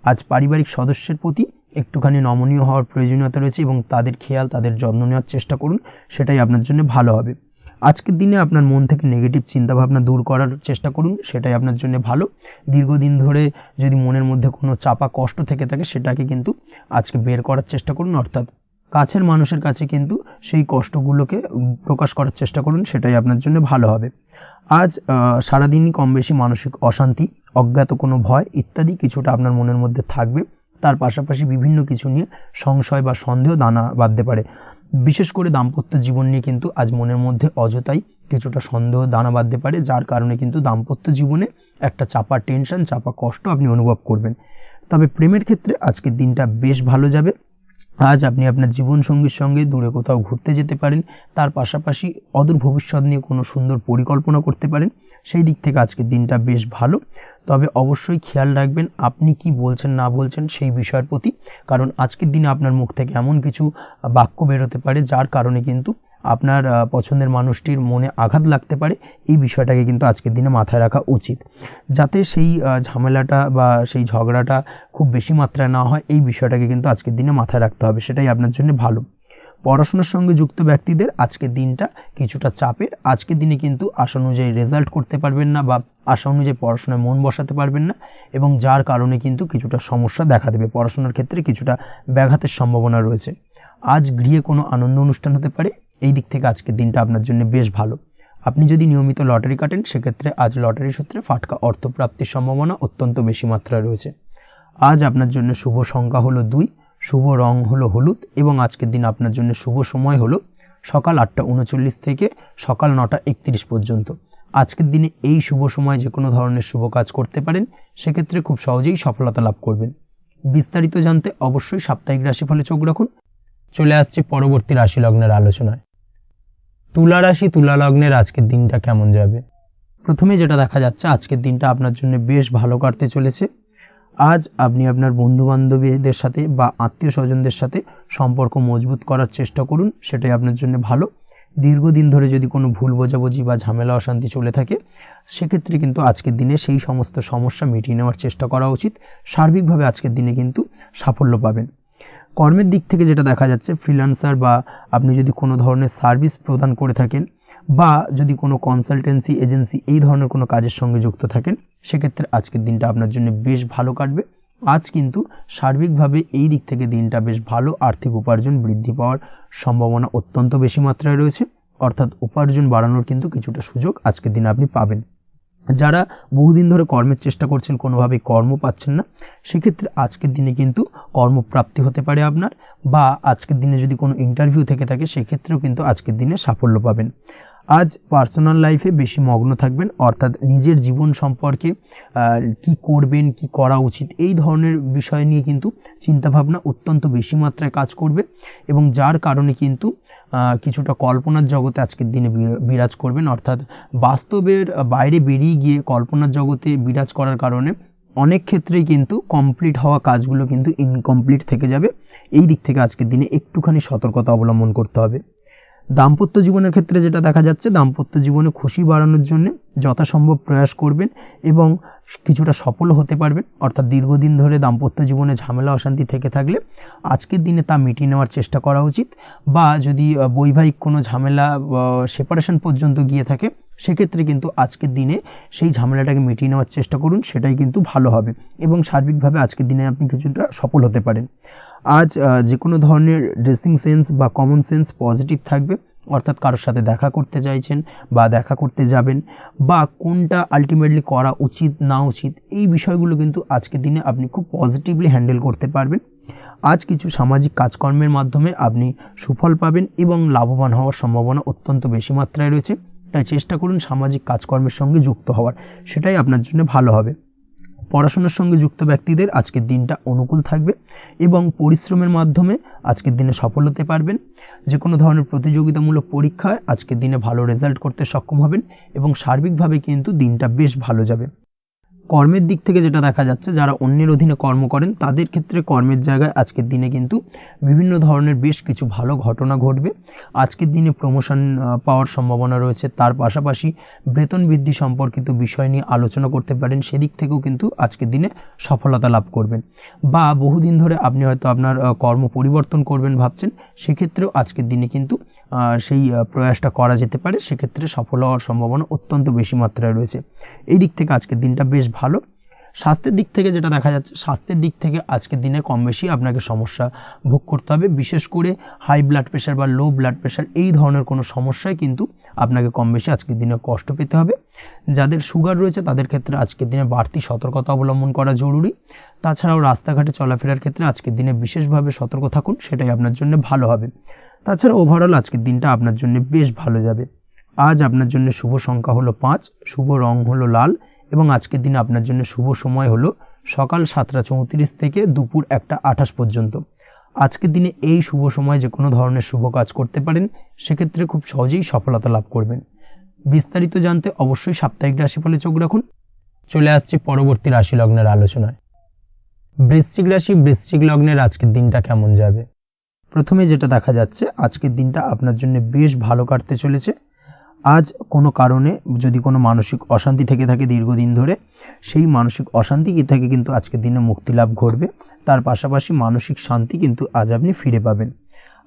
S1: আজ পারিবারিক সদস্যের প্রতি একটুখানি নমনীয় হওয়ার প্রয়োজনীয়তা রয়েছে এবং তাদের খেয়াল তাদের যত্ন নেওয়ার চেষ্টা করুন, সেটাই আপনার জন্য ভালো হবে। আজকের দিনে আপনার মন থেকে নেগেটিভ চিন্তাভাবনা দূর করার চেষ্টা করুন, সেটাই আপনার জন্য ভালো। দীর্ঘদিন ধরে যদি মনের মধ্যে কোনো চাপা কষ্ট থেকে থাকে সেটাকে কিন্তু আজকে বের করার চেষ্টা করুন, অর্থাৎ কাছের মানুষের কাছে কিন্তু সেই কষ্টগুলোকে প্রকাশ করার চেষ্টা করুন, সেটাই আপনার জন্য ভালো হবে। আজ সারাদিনই কম বেশি মানসিক অশান্তি, অজ্ঞাত কোনো ভয় ইত্যাদি কিছুটা আপনার মনের মধ্যে থাকবে। তার পাশাপাশি বিভিন্ন কিছু নিয়ে সংশয় বা সন্দেহ দানা বাঁধতে পারে। বিশেষ করে দাম্পত্য জীবন নিয়ে কিন্তু আজ মনের মধ্যে অযথাই কিছুটা সন্দেহ দানা বাঁধতে পারে, যার কারণে কিন্তু দাম্পত্য জীবনে একটা চাপা টেনশন, চাপা কষ্ট আপনি অনুভব করবেন। তবে প্রেমের ক্ষেত্রে আজকের দিনটা বেশ ভালো যাবে। আজ আপনি আপনার জীবনসঙ্গীর সঙ্গে দূরে কোথাও ঘুরতে যেতে পারেন, তার পাশাপাশি অদূর ভবিষ্যৎ নিয়ে কোনো সুন্দর পরিকল্পনা করতে পারেন, সেই দিক থেকে আজকের দিনটা বেশ ভালো। তবে অবশ্যই খেয়াল রাখবেন আপনি কি বলছেন না বলছেন সেই বিষয়ের প্রতি, কারণ আজকের দিনে আপনার মুখ থেকে এমন কিছু বাক্য বেরোতে পারে যার কারণে কিন্তু আপনার পছন্দের মানুষটির মনে আঘাত লাগতে পারে। এই বিষয়টাকে কিন্তু আজকের দিনে মাথায় রাখা উচিত, যাতে সেই ঝামেলাটা বা সেই ঝগড়াটা খুব বেশি মাত্রায় না হয়, এই বিষয়টাকে কিন্তু আজকের দিনে মাথায় রাখতে হবে, সেটাই আপনার জন্য ভালো। পড়াশোনার সঙ্গে যুক্ত ব্যক্তিদের আজকের দিনটা কিছুটা চাপের। আজকের দিনে কিন্তু আশা অনুযায়ী রেজাল্ট করতে পারবেন না বা আশা অনুযায়ী পড়াশোনায় মন বসাতে পারবেন না, এবং যার কারণে কিন্তু কিছুটা সমস্যা দেখা দেবে, পড়াশোনার ক্ষেত্রে কিছুটা ব্যাঘাতের সম্ভাবনা রয়েছে। আজ গৃহে কোনো আনন্দ অনুষ্ঠান হতে পারে, এই দিক থেকে আজকের দিনটা আপনার জন্য বেশ ভালো। আপনি যদি নিয়মিত লটারি কাটেন সেক্ষেত্রে আজ লটারি সূত্রে ফাটকা অর্থপ্রাপ্তির সম্ভাবনা অত্যন্ত বেশি মাত্রায় রয়েছে। আজ আপনার জন্য শুভ সংখ্যা হলো 2, শুভ রং হলো হলুদ, এবং আজকের দিন আপনার জন্য শুভ সময় হলো সকাল 8:39 থেকে সকাল 9:31 পর্যন্ত। আজকের দিনে এই শুভ সময় যে কোনো ধরনের শুভ কাজ করতে পারেন, সেক্ষেত্রে খুব সহজেই সফলতা লাভ করবেন। বিস্তারিত জানতে অবশ্যই সাপ্তাহিক রাশিফলে চোখ রাখুন। চলে আসছে পরবর্তী রাশি লগ্নের আলোচনায়। তুলা রাশি, তুলা লগ্নের আজকের দিনটা কেমন যাবে? প্রথমে যেটা দেখা যাচ্ছে আজকের দিনটা আপনার জন্য বেশ ভালো কাটতে চলেছে। আজ আপনি আপনার বন্ধু বান্ধবীদের সাথে বা আত্মীয় স্বজনদের সাথে সম্পর্ক মজবুত করার চেষ্টা করুন, সেটাই আপনার জন্য ভালো। দীর্ঘদিন ধরে যদি কোনো ভুল বোঝাবুঝি বা ঝামেলা অশান্তি চলে থাকে সেক্ষেত্রে কিন্তু আজকের দিনে সেই সমস্ত সমস্যা মিটিয়ে নেওয়ার চেষ্টা করা উচিত। সার্বিকভাবে আজকের দিনে কিন্তু সাফল্য পাবেন। কর্মের দিক থেকে যেটা দেখা যাচ্ছে, ফ্রিল্যান্সার বা আপনি যদি কোনো ধরনের সার্ভিস প্রদান করে থাকেন বা যদি কোনো কনসালটেন্সি এজেন্সি এই ধরনের কোনো কাজের সঙ্গে যুক্ত থাকেন, সেক্ষেত্রে আজকের দিনটা আপনার জন্য বেশ ভালো কাটবে। আজ কিন্তু সার্বিকভাবে এই দিক থেকে দিনটা বেশ ভালো, আর্থিক উপার্জন বৃদ্ধি পাওয়ার সম্ভাবনা অত্যন্ত বেশি মাত্রায় রয়েছে, অর্থাৎ উপার্জন বাড়ানোর কিন্তু কিছুটা সুযোগ আজকের দিনে আপনি পাবেন। যারা বহুদিন ধরে কর্মের চেষ্টা করছেন কোনোভাবেই কর্ম পাচ্ছেন না, সেক্ষেত্রে আজকের দিনে কিন্তু কর্মপ্রাপ্তি হতে পারে আপনার, বা আজকের দিনে যদি কোনো ইন্টারভিউ থেকে থাকে সেক্ষেত্রেও কিন্তু আজকের দিনে সাফল্য পাবেন। আজ পার্সোনাল লাইফে বেশি মগ্ন থাকবেন, অর্থাৎ নিজের জীবন সম্পর্কে কি করবেন, কি করা উচিত এই ধরনের বিষয় নিয়ে কিন্তু চিন্তাভাবনা অত্যন্ত বেশি মাত্রায় কাজ করবে, এবং যার কারণে কিন্তু কিছুটা কল্পনার জগতে আজকের দিনে বিরাজ করবেন, অর্থাৎ বাস্তবের বাইরে বেরিয়ে গিয়ে কল্পনার জগতে বিরাজ করার কারণে অনেক ক্ষেত্রেই কিন্তু কমপ্লিট হওয়া কাজগুলো কিন্তু ইনকমপ্লিট থেকে যাবে। এই দিক থেকে আজকের দিনে একটুখানি সতর্কতা অবলম্বন করতে হবে। দাম্পত্য জীবনের ক্ষেত্রে যেটা দেখা যাচ্ছে, দাম্পত্য জীবনে খুশি বাড়ানোর জন্য যথাসম্ভব প্রয়াস করবেন এবং কিছুটা সফল হতে পারবেন। অর্থাৎ দীর্ঘদিন ধরে দাম্পত্য জীবনে ঝামেলা অশান্তি থেকে থাকলে আজকের দিনে তা মিটিয়ে নেওয়ার চেষ্টা করা উচিত। বা যদি বৈবাহিক কোনো ঝামেলা সেপারেশন পর্যন্ত গিয়ে থাকে, সেক্ষেত্রে কিন্তু আজকের দিনে সেই ঝামেলাটাকে মিটিয়ে নেওয়ার চেষ্টা করুন, সেটাই কিন্তু ভালো হবে এবং সার্বিকভাবে আজকের দিনে আপনি কিছুটা সফল হতে পারেন। আজ যে কোনো ধরনের ড্রেসিং সেন্স বা কমন সেন্স পজিটিভ থাকবে। অর্থাৎ কারোর সাথে দেখা করতে চাইছেন বা দেখা করতে যাবেন, বা কোনটা আলটিমেটলি করা উচিত না উচিত, এই বিষয়গুলো কিন্তু আজকের দিনে আপনি খুব পজিটিভলি হ্যান্ডেল করতে পারবেন। আজ কিছু সামাজিক কাজকর্মের মাধ্যমে আপনি সুফল পাবেন এবং লাভবান হওয়ার সম্ভাবনা অত্যন্ত বেশি মাত্রায় রয়েছে। তাই চেষ্টা করুন সামাজিক কাজকর্মের সঙ্গে যুক্ত হওয়ার, সেটাই আপনার জন্য ভালো হবে। পড়াশোনার সঙ্গে যুক্ত ব্যক্তিদের আজকের দিনটা অনুকূল থাকবে এবং পরিশ্রমের মাধ্যমে আজকের দিনে সফল হতে পারবেন। যে কোনো ধরনের প্রতিযোগিতামূলক পরীক্ষায় আজকের দিনে ভালো রেজাল্ট করতে সক্ষম হবেন এবং সার্বিকভাবে কিন্তু দিনটা বেশ ভালো যাবে। কর্মের দিক থেকে যেটা দেখা যাচ্ছে, যারা অন্যের অধীনে কর্ম করেন তাদের ক্ষেত্রে কর্মের জায়গায় আজকের দিনে কিন্তু বিভিন্ন ধরনের বেশ কিছু ভালো ঘটনা ঘটবে। আজকের দিনে প্রমোশন পাওয়ার সম্ভাবনা রয়েছে। তার পাশাপাশি বেতন বৃদ্ধি সম্পর্কিত বিষয় নিয়ে আলোচনা করতে পারেন, সেদিক থেকেও কিন্তু আজকের দিনে সফলতা লাভ করবেন। বা বহুদিন ধরে আপনি হয়তো আপনার কর্ম পরিবর্তন করবেন ভাবছেন, সেক্ষেত্রেও আজকের দিনে কিন্তু সেই প্রয়াসটা করা যেতে পারে। সেক্ষেত্রে সফল হওয়ার সম্ভাবনা অত্যন্ত বেশি মাত্রায় রয়েছে। এই দিক থেকে আজকের দিনটা বেশ ভালো। স্বাস্থ্যের দিক থেকে যেটা দেখা যাচ্ছে, স্বাস্থ্যের দিক থেকে আজকের দিনে কম বেশি আপনাকে সমস্যা ভোগ করতে হবে। বিশেষ করে হাই ব্লাড প্রেশার বা লো ব্লাড প্রেশার এই ধরনের কোনো সমস্যায় কিন্তু আপনাকে কম বেশি আজকের দিনে কষ্ট পেতে হবে। যাদের সুগার রয়েছে তাদের ক্ষেত্রে আজকের দিনে বাড়তি সতর্কতা অবলম্বন করা জরুরি। তাছাড়াও রাস্তাঘাটে চলাফেরার ক্ষেত্রে আজকের দিনে বিশেষভাবে সতর্ক থাকুন, সেটাই আপনার জন্য ভালো হবে। তাছাড়া ওভারঅল আজকের দিনটা আপনার জন্য বেশ ভালো যাবে। আজ আপনার জন্য শুভ সংখ্যা হলো 5, শুভ রং হলো লাল এবং আজকের দিনে আপনার জন্য শুভ সময় হলো সকাল 7:34 থেকে দুপুর 1:28 পর্যন্ত। আজকের দিনে এই শুভ সময় যে কোনো ধরনের শুভ কাজ করতে পারেন, সেক্ষেত্রে খুব সহজেই সফলতা লাভ করবেন। বিস্তারিত জানতে অবশ্যই সাপ্তাহিক রাশিফলে চোখ রাখুন। চলে আসছে পরবর্তী রাশি লগ্নের আলোচনায়। বৃশ্চিক রাশি, বৃশ্চিক লগ্নের আজকের দিনটা কেমন যাবে? প্রথমে যেটা দেখা যাচ্ছে, আজকের দিনটা আপনার জন্য বেশ ভালো কাটতে চলেছে। আজ কোনো কারণে যদি কোনো মানসিক অশান্তি থেকে থাকে দীর্ঘদিন ধরে, সেই মানসিক অশান্তি থেকে কিন্তু আজকের দিনে মুক্তি লাভ ঘটবে। তার পাশাপাশি মানসিক শান্তি কিন্তু আজ আপনি ফিরে পাবেন।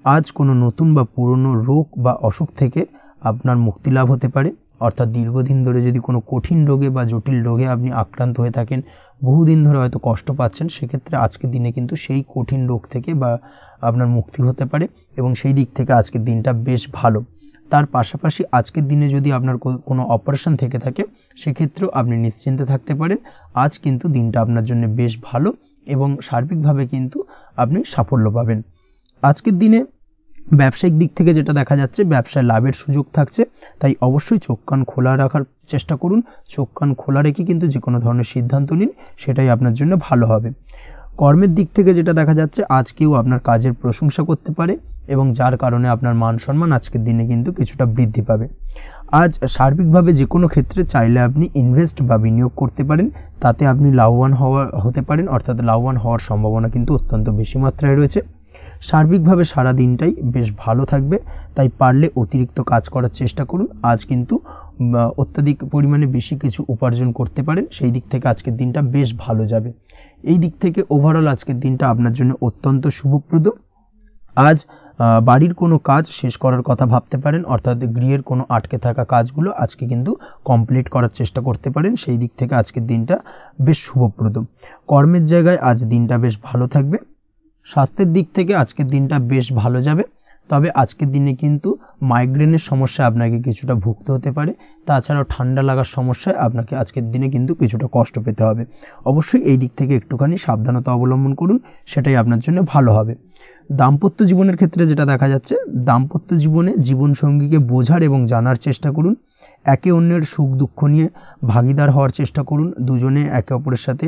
S1: আজ কোনো নতুন বা পুরনো রোগ বা অসুখ থেকে আপনার মুক্তি লাভ হতে পারে। অর্থাৎ দীর্ঘদিন ধরে যদি কোনো কঠিন রোগে বা জটিল রোগে আপনি আক্রান্ত হয়ে থাকেন, বহুদিন ধরে হয়তো কষ্ট পাচ্ছেন, সেক্ষেত্রে আজকের দিনে কিন্তু সেই কঠিন রোগ থেকে বা আপনার মুক্তি হতে পারে এবং সেই দিক থেকে আজকের দিনটা বেশ ভালো। তার পাশাপাশি আজকের দিনে যদি আপনার কোনো অপারেশন থেকে থাকে, সেক্ষেত্রেও আপনি নিশ্চিন্তে থাকতে পারেন। আজ কিন্তু দিনটা আপনার জন্য বেশ ভালো এবং সার্বিকভাবে কিন্তু আপনি সাফল্য পাবেন। আজকের দিনে ব্যবসায়িক দিক থেকে যেটা দেখা যাচ্ছে, ব্যবসায় লাভের সুযোগ থাকছে। তাই অবশ্যই চোখ কান খোলা রাখার চেষ্টা করুন। চোখ কান খোলা রেখে কিন্তু যে কোনো ধরনের সিদ্ধান্ত নিন, সেটাই আপনার জন্য ভালো হবে। কর্মের দিক থেকে যেটা দেখা যাচ্ছে, আজ কেউ আপনার কাজের প্রশংসা করতে পারে এবং যার কারণে আপনার মান সম্মান আজকের দিনে কিন্তু কিছুটা বৃদ্ধি পাবে। আজ সার্বিকভাবে যে কোনো ক্ষেত্রে চাইলে আপনি ইনভেস্ট বা বিনিয়োগ করতে পারেন, তাতে আপনি লাভবান হতে পারেন। অর্থাৎ লাভবান হওয়ার সম্ভাবনা কিন্তু অত্যন্ত বেশি মাত্রায় রয়েছে। সার্বিকভাবে সারা দিনটাই বেশ ভালো থাকবে। তাই পারলে অতিরিক্ত কাজ করার চেষ্টা করুন। আজ কিন্তু অত্যাধিক পরিমাণে বেশি কিছু উপার্জন করতে পারেন। সেই দিক থেকে আজকের দিনটা বেশ ভালো যাবে। এই দিক থেকে ওভারঅল আজকের দিনটা আপনার জন্য অত্যন্ত শুভপ্রদ। আজ বাড়ির কোনো কাজ শেষ করার কথা ভাবতে পারেন। অর্থাৎ গৃহের কোনো আটকে থাকা কাজগুলো আজকে কিন্তু কমপ্লিট করার চেষ্টা করতে পারেন। সেই দিক থেকে আজকের দিনটা বেশ শুভপ্রদ। কর্মের জায়গায় আজ দিনটা বেশ ভালো থাকবে। স্বাস্থ্যের দিক থেকে আজকের দিনটা বেশ ভালো যাবে। তবে আজকের দিনে কিন্তু মাইগ্রেনের সমস্যা আপনাকে কিছুটা ভুগতে হতে পারে। তাছাড়াও ঠান্ডা লাগার সমস্যায় আপনাকে আজকের দিনে কিন্তু কিছুটা কষ্ট পেতে হবে। অবশ্যই এই দিক থেকে একটুখানি সাবধানতা অবলম্বন করুন, সেটাই আপনার জন্য ভালো হবে। দাম্পত্য জীবনের ক্ষেত্রে যেটা দেখা যাচ্ছে, দাম্পত্য জীবনে জীবনসঙ্গীকে বোঝার এবং জানার চেষ্টা করুন। একে অন্যের সুখ দুঃখ নিয়ে ভাগিদার হওয়ার চেষ্টা করুন। দুজনে একে অপরের সাথে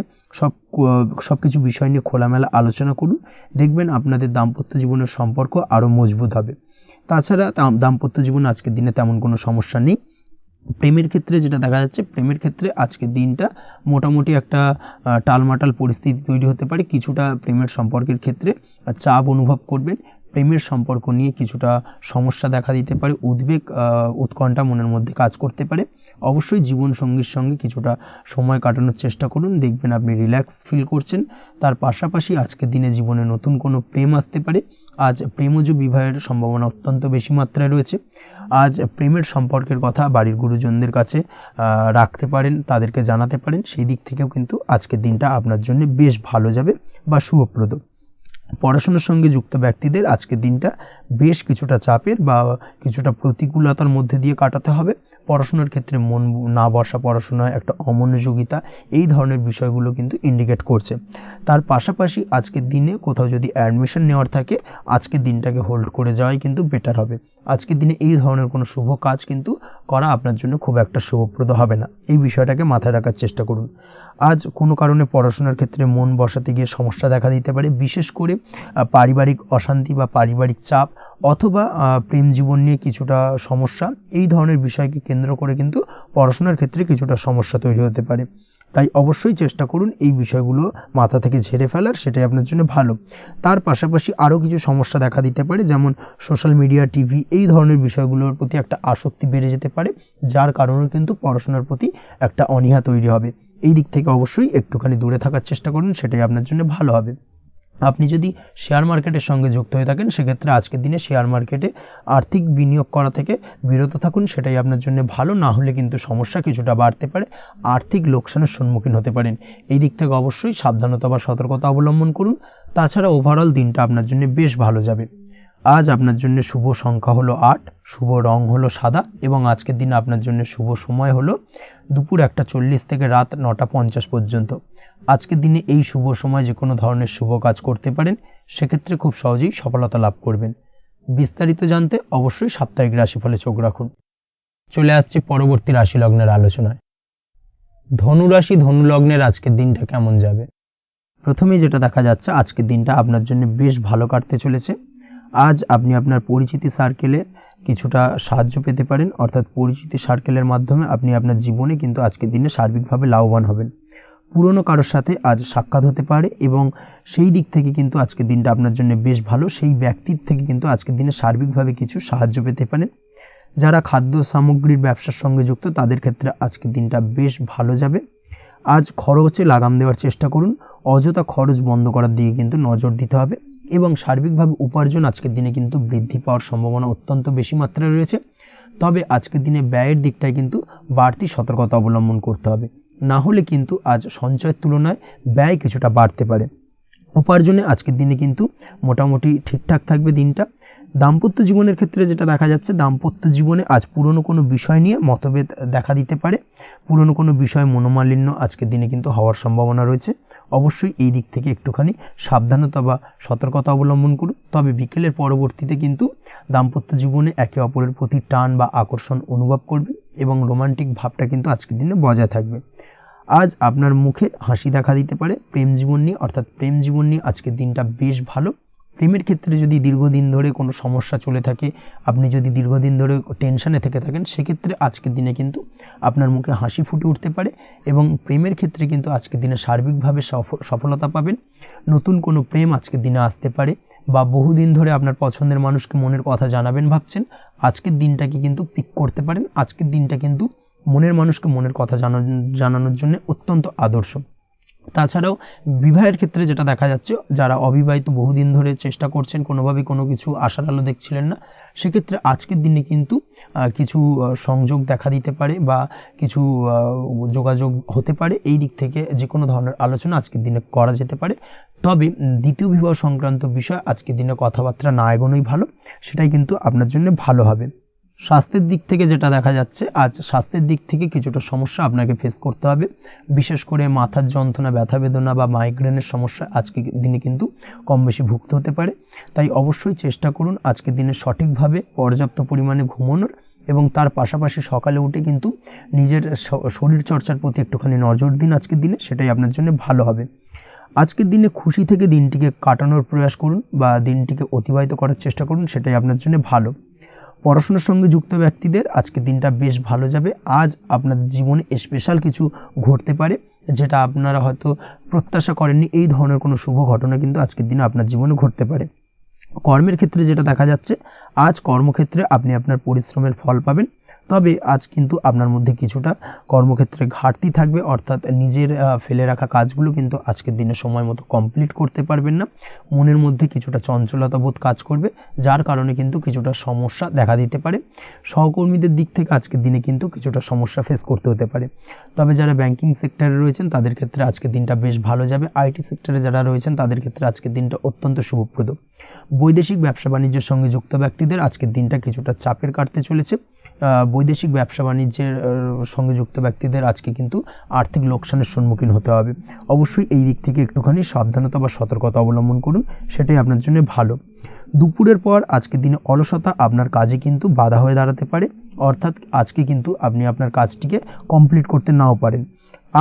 S1: সব কিছু বিষয় নিয়ে খোলামেলা আলোচনা করুন। দেখবেন আপনাদের দাম্পত্য জীবনের সম্পর্ক আরও মজবুত হবে। তাছাড়া দাম্পত্য জীবনে আজকের দিনে তেমন কোনো সমস্যা নেই। প্রেমের ক্ষেত্রে যেটা দেখা যাচ্ছে, প্রেমের ক্ষেত্রে আজকের দিনটা মোটামুটি একটা টালমাটাল পরিস্থিতি তৈরি হতে পারে। কিছুটা প্রেমের সম্পর্কের ক্ষেত্রে চাপ অনুভব করবেন, প্রেমের সম্পর্ক নিয়ে কিছুটা সমস্যা দেখা দিতে পারে, উদ্বেগ উৎকণ্ঠা মনের মধ্যে কাজ করতে পারে। অবশ্যই জীবন সঙ্গীর সঙ্গে কিছুটা সময় কাটানোর চেষ্টা করুন, দেখবেন আপনি রিল্যাক্স ফিল করছেন। তার পাশাপাশি আজকের দিনে জীবনে নতুন কোনো প্রেম আসতে পারে। আজ প্রেমজ বিবাহের সম্ভাবনা অত্যন্ত বেশি মাত্রায় রয়েছে। আজ প্রেমের সম্পর্কের কথা বাড়ির গুরুজনদের কাছে রাখতে পারেন, তাদেরকে জানাতে পারেন। সেই দিক থেকেও কিন্তু আজকের দিনটা আপনার জন্য বেশ ভালো যাবে বা শুভপ্রদ। পড়াশোনার সঙ্গে যুক্ত ব্যক্তিদের আজকের দিনটা বেশ কিছুটা চাপের বা কিছুটা প্রতিকূলতার মধ্যে দিয়ে কাটাতে হবে। পড়াশোনার ক্ষেত্রে মন না বসা, পড়াশোনায় একটা অমনোযোগিতা, এই ধরনের বিষয়গুলো কিন্তু ইন্ডিকেট করছে। তার পাশাপাশি আজকের দিনে কোথাও যদি অ্যাডমিশন নেওয়ার থাকে, আজকের দিনটাকে হোল্ড করে যাওয়াই কিন্তু বেটার হবে। আজকের দিনে এই ধরনের কোনো শুভ কাজ কিন্তু করা আপনার জন্য খুব একটা শুভপ্রদ হবে না, এই বিষয়টাকে মাথায় রাখার চেষ্টা করুন। আজ কোনো কারণে পড়াশোনার ক্ষেত্রে মন বসাতে গিয়ে সমস্যা দেখা দিতে পারে, বিশেষ করে পারিবারিক অশান্তি বা পারিবারিক চাপ অথবা প্রেম জীবন নিয়ে কিছুটা সমস্যা, এই ধরনের বিষয়কে কেন্দ্র করে কিন্তু পড়াশোনার ক্ষেত্রে কিছুটা সমস্যা তৈরি হতে পারে। তাই অবশ্যই চেষ্টা করুন এই বিষয়গুলো মাথা থেকে ঝেড়ে ফেলার, সেটাই আপনার জন্য ভালো। তার পাশাপাশি আরও কিছু সমস্যা দেখা দিতে পারে, যেমন সোশ্যাল মিডিয়া, টিভি, এই ধরনের বিষয়গুলোর প্রতি একটা আসক্তি বেড়ে যেতে পারে, যার কারণে কিন্তু পড়াশোনার প্রতি একটা অনীহা তৈরি হবে। এই দিক থেকে অবশ্যই একটুখানি দূরে থাকার চেষ্টা করুন, সেটাই আপনার জন্য ভালো হবে। আপনি যদি শেয়ার মার্কেটের সঙ্গে যুক্ত হয়ে থাকেন, সেক্ষেত্রে আজকের দিনে শেয়ার মার্কেটে আর্থিক বিনিয়োগ করা থেকে বিরত থাকুন, সেটাই আপনার জন্য ভালো। না হলে কিন্তু সমস্যা কিছুটা বাড়তে পারে, আর্থিক লোকসানের সম্মুখীন হতে পারেন। এই দিক থেকে অবশ্যই সাবধানতা বা সতর্কতা অবলম্বন করুন। তাছাড়া ওভারঅল দিনটা আপনার জন্য বেশ ভালো যাবে। আজ আপনার জন্য শুভ সংখ্যা হলো 8, শুভ রং হলো সাদা, এবং আজকের দিনে আপনার জন্য শুভ সময় হলো দুপুর 1:40 থেকে রাত 9:50 পর্যন্ত। আজকের দিনে এই শুভ সময় যে কোনো ধরনের শুভ কাজ করতে পারেন, সেক্ষেত্রে খুব সহজেই সফলতা লাভ করবেন। বিস্তারিত জানতে অবশ্যই সাপ্তাহিক রাশিফলে চোখ রাখুন। চলে আসছি পরবর্তী রাশি লগ্নের আলোচনায়। ধনু রাশি, ধনু লগ্নের আজকের দিনটা কেমন যাবে? প্রথমেই যেটা দেখা যাচ্ছে, আজকের দিনটা আপনার জন্য বেশ ভালো কাটতে চলেছে। আজ আপনি আপনার পরিচিতি সার্কেলে কিছুটা সাহায্য পেতে পারেন, অর্থাৎ পরিচিতি সার্কেলের মাধ্যমে আপনি আপনার জীবনে কিন্তু আজকের দিনে সার্বিকভাবে লাভবান হবেন। পুরনো কারোর সাথে আজ সাক্ষাৎ হতে পারে এবং সেই দিক থেকে কিন্তু আজকের দিনটা আপনার জন্য বেশ ভালো। সেই ব্যক্তির থেকে কিন্তু আজকের দিনে সার্বিকভাবে কিছু সাহায্য পেতে পারেন। যারা খাদ্য সামগ্রীর ব্যবসার সঙ্গে যুক্ত, তাদের ক্ষেত্রে আজকের দিনটা বেশ ভালো যাবে। আজ খরচে লাগাম দেওয়ার চেষ্টা করুন, অযথা খরচ বন্ধ করার দিকে কিন্তু নজর দিতে হবে, এবং সার্বিকভাবে উপার্জন আজকের দিনে কিন্তু বৃদ্ধি পাওয়ার সম্ভাবনা অত্যন্ত বেশি মাত্রায় রয়েছে। তবে আজকের দিনে ব্যয়ের দিকটায় কিন্তু বাড়তি সতর্কতা অবলম্বন করতে হবে, না হলে কিন্তু আজ সঞ্চয়ের তুলনায় ব্যয় কিছুটা বাড়তে পারে। উপার্জনে আজকের দিনে কিন্তু মোটামুটি ঠিকঠাক থাকবে দিনটা। দাম্পত্য জীবনের ক্ষেত্রে যেটা দেখা যাচ্ছে, দাম্পত্য জীবনে আজ পুরনো কোনো বিষয় নিয়ে মতভেদ দেখা দিতে পারে, পুরনো কোনো বিষয় মনোমালিন্য আজকের দিনে কিন্তু হওয়ার সম্ভাবনা রয়েছে। অবশ্যই এই দিক থেকে একটুখানি সাবধানতা বা সতর্কতা অবলম্বন করুন। তবে বিকেলের পরবর্তীতে কিন্তু দাম্পত্য জীবনে একে অপরের প্রতি টান বা আকর্ষণ অনুভব করবে, এবং রোমান্টিক ভাবটা কিন্তু আজকের দিনে বজায় থাকবে। আজ আপনার মুখে হাসি দেখা দিতে পারে প্রেম জীবন নিয়ে, অর্থাৎ প্রেম জীবন নিয়ে আজকের দিনটা বেশ ভালো। প্রেমের ক্ষেত্রে যদি দীর্ঘদিন ধরে কোনো সমস্যা চলে থাকে, আপনি যদি দীর্ঘদিন ধরে টেনশনে থেকে থাকেন, সেক্ষেত্রে আজকের দিনে কিন্তু আপনার মুখে হাসি ফুটে উঠতে পারে, এবং প্রেমের ক্ষেত্রে কিন্তু আজকের দিনে সার্বিকভাবে সফলতা পাবেন। নতুন কোনো প্রেম আজকের দিনে আসতে পারে, বা বহুদিন ধরে আপনার পছন্দের মানুষকে মনের কথা জানাবেন ভাবছেন, আজকের দিনটাকে কিন্তু পিক করতে পারেন। আজকের দিনটা কিন্তু মনের মানুষকে মনের কথা জানানোর জন্য অত্যন্ত আদর্শ। তাছাড়াও বিবাহের ক্ষেত্রে যেটা দেখা যাচ্ছে, যারা অবিবাহিত বহুদিন ধরে চেষ্টা করছেন, কোনোভাবে কোনো কিছু আশার আলো দেখছিলেন না, সেক্ষেত্রে আজকের দিনে কিন্তু কিছু সংযোগ দেখা দিতে পারে বা কিছু যোগাযোগ হতে পারে। এই দিক থেকে যে কোনো ধরনের আলোচনা আজকের দিনে করা যেতে পারে। তবে দ্বিতীয় বিবাহ সংক্রান্ত বিষয় আজকের দিনে কথাবার্তা না এগোনোই ভালো, সেটাই কিন্তু আপনার জন্য ভালো হবে। স্বাস্থ্যের দিক থেকে যেটা দেখা যাচ্ছে, আজ স্বাস্থ্যের দিক থেকে কিছুটা সমস্যা আপনাকে ফেস করতে হবে, বিশেষ করে মাথার যন্ত্রণা, ব্যথা বেদনা বা মাইগ্রেনের সমস্যা আজকের দিনে কিন্তু কম বেশি ভুগতে হতে পারে। তাই অবশ্যই চেষ্টা করুন আজকের দিনে সঠিকভাবে পর্যাপ্ত পরিমাণে ঘুমানোর, এবং তার পাশাপাশি সকালে উঠে কিন্তু নিজের শরীর চর্চার প্রতি একটুখানি নজর দিন আজকের দিনে, সেটাই আপনার জন্য ভালো হবে। আজকের দিনে খুশি থেকে দিনটিকে কাটানোর প্রয়াস করুন বা দিনটিকে অতিবাহিত করার চেষ্টা করুন, সেটাই আপনার জন্য ভালো। পড়াশোনার সঙ্গে যুক্ত ব্যক্তিদের আজকের দিনটা বেশ ভালো যাবে। আজ আপনাদের জীবনে স্পেশাল কিছু ঘটতে পারে, যেটা আপনারা হয়তো প্রত্যাশা করেননি। এই ধরনের কোনো শুভ ঘটনা কিন্তু আজকের দিনে আপনার জীবনে ঘটতে পারে। কর্মের ক্ষেত্রে যেটা দেখা যাচ্ছে, আজ কর্মক্ষেত্রে আপনি আপনার পরিশ্রমের ফল পাবেন। তবে আজ কিন্তু আপনার মধ্যে কিছুটা কর্মক্ষেত্রে ঘাটতি থাকবে, অর্থাৎ নিজের ফেলে রাখা কাজগুলো কিন্তু আজকের দিনে সময় মতো কমপ্লিট করতে পারবেন না। মনের মধ্যে কিছুটা চঞ্চলতা বোধ কাজ করবে, যার কারণে কিন্তু কিছুটা সমস্যা দেখা দিতে পারে। সহকর্মীদের দিক থেকে আজকের দিনে কিন্তু কিছুটা সমস্যা ফেস করতে হতে পারে। তবে যারা ব্যাংকিং সেক্টরে রয়েছেন তাদের ক্ষেত্রে আজকের দিনটা বেশ ভালো যাবে। আইটি সেক্টরে যারা রয়েছেন তাদের ক্ষেত্রে আজকের দিনটা অত্যন্ত শুভপ্রদ। বৈদেশিক ব্যবসা বাণিজ্যের সঙ্গে যুক্ত ব্যক্তিদের আজকের দিনটা কিছুটা চাপের কাটতে চলেছে। বৈদেশিক ব্যবসা বাণিজ্যের সঙ্গে যুক্ত ব্যক্তিদের আজকে কিন্তু আর্থিক লোকসানের সম্মুখীন হতে হবে। অবশ্যই এই দিক থেকে একটুখানি সাবধানতা বা সতর্কতা অবলম্বন করুন, সেটাই আপনার জন্য ভালো। দুপুরের পর আজকের দিনে অলসতা আপনার কাজে কিন্তু বাধা হয়ে দাঁড়াতে পারে, অর্থাৎ আজকে কিন্তু আপনি আপনার কাজটিকে কমপ্লিট করতে নাও পারেন।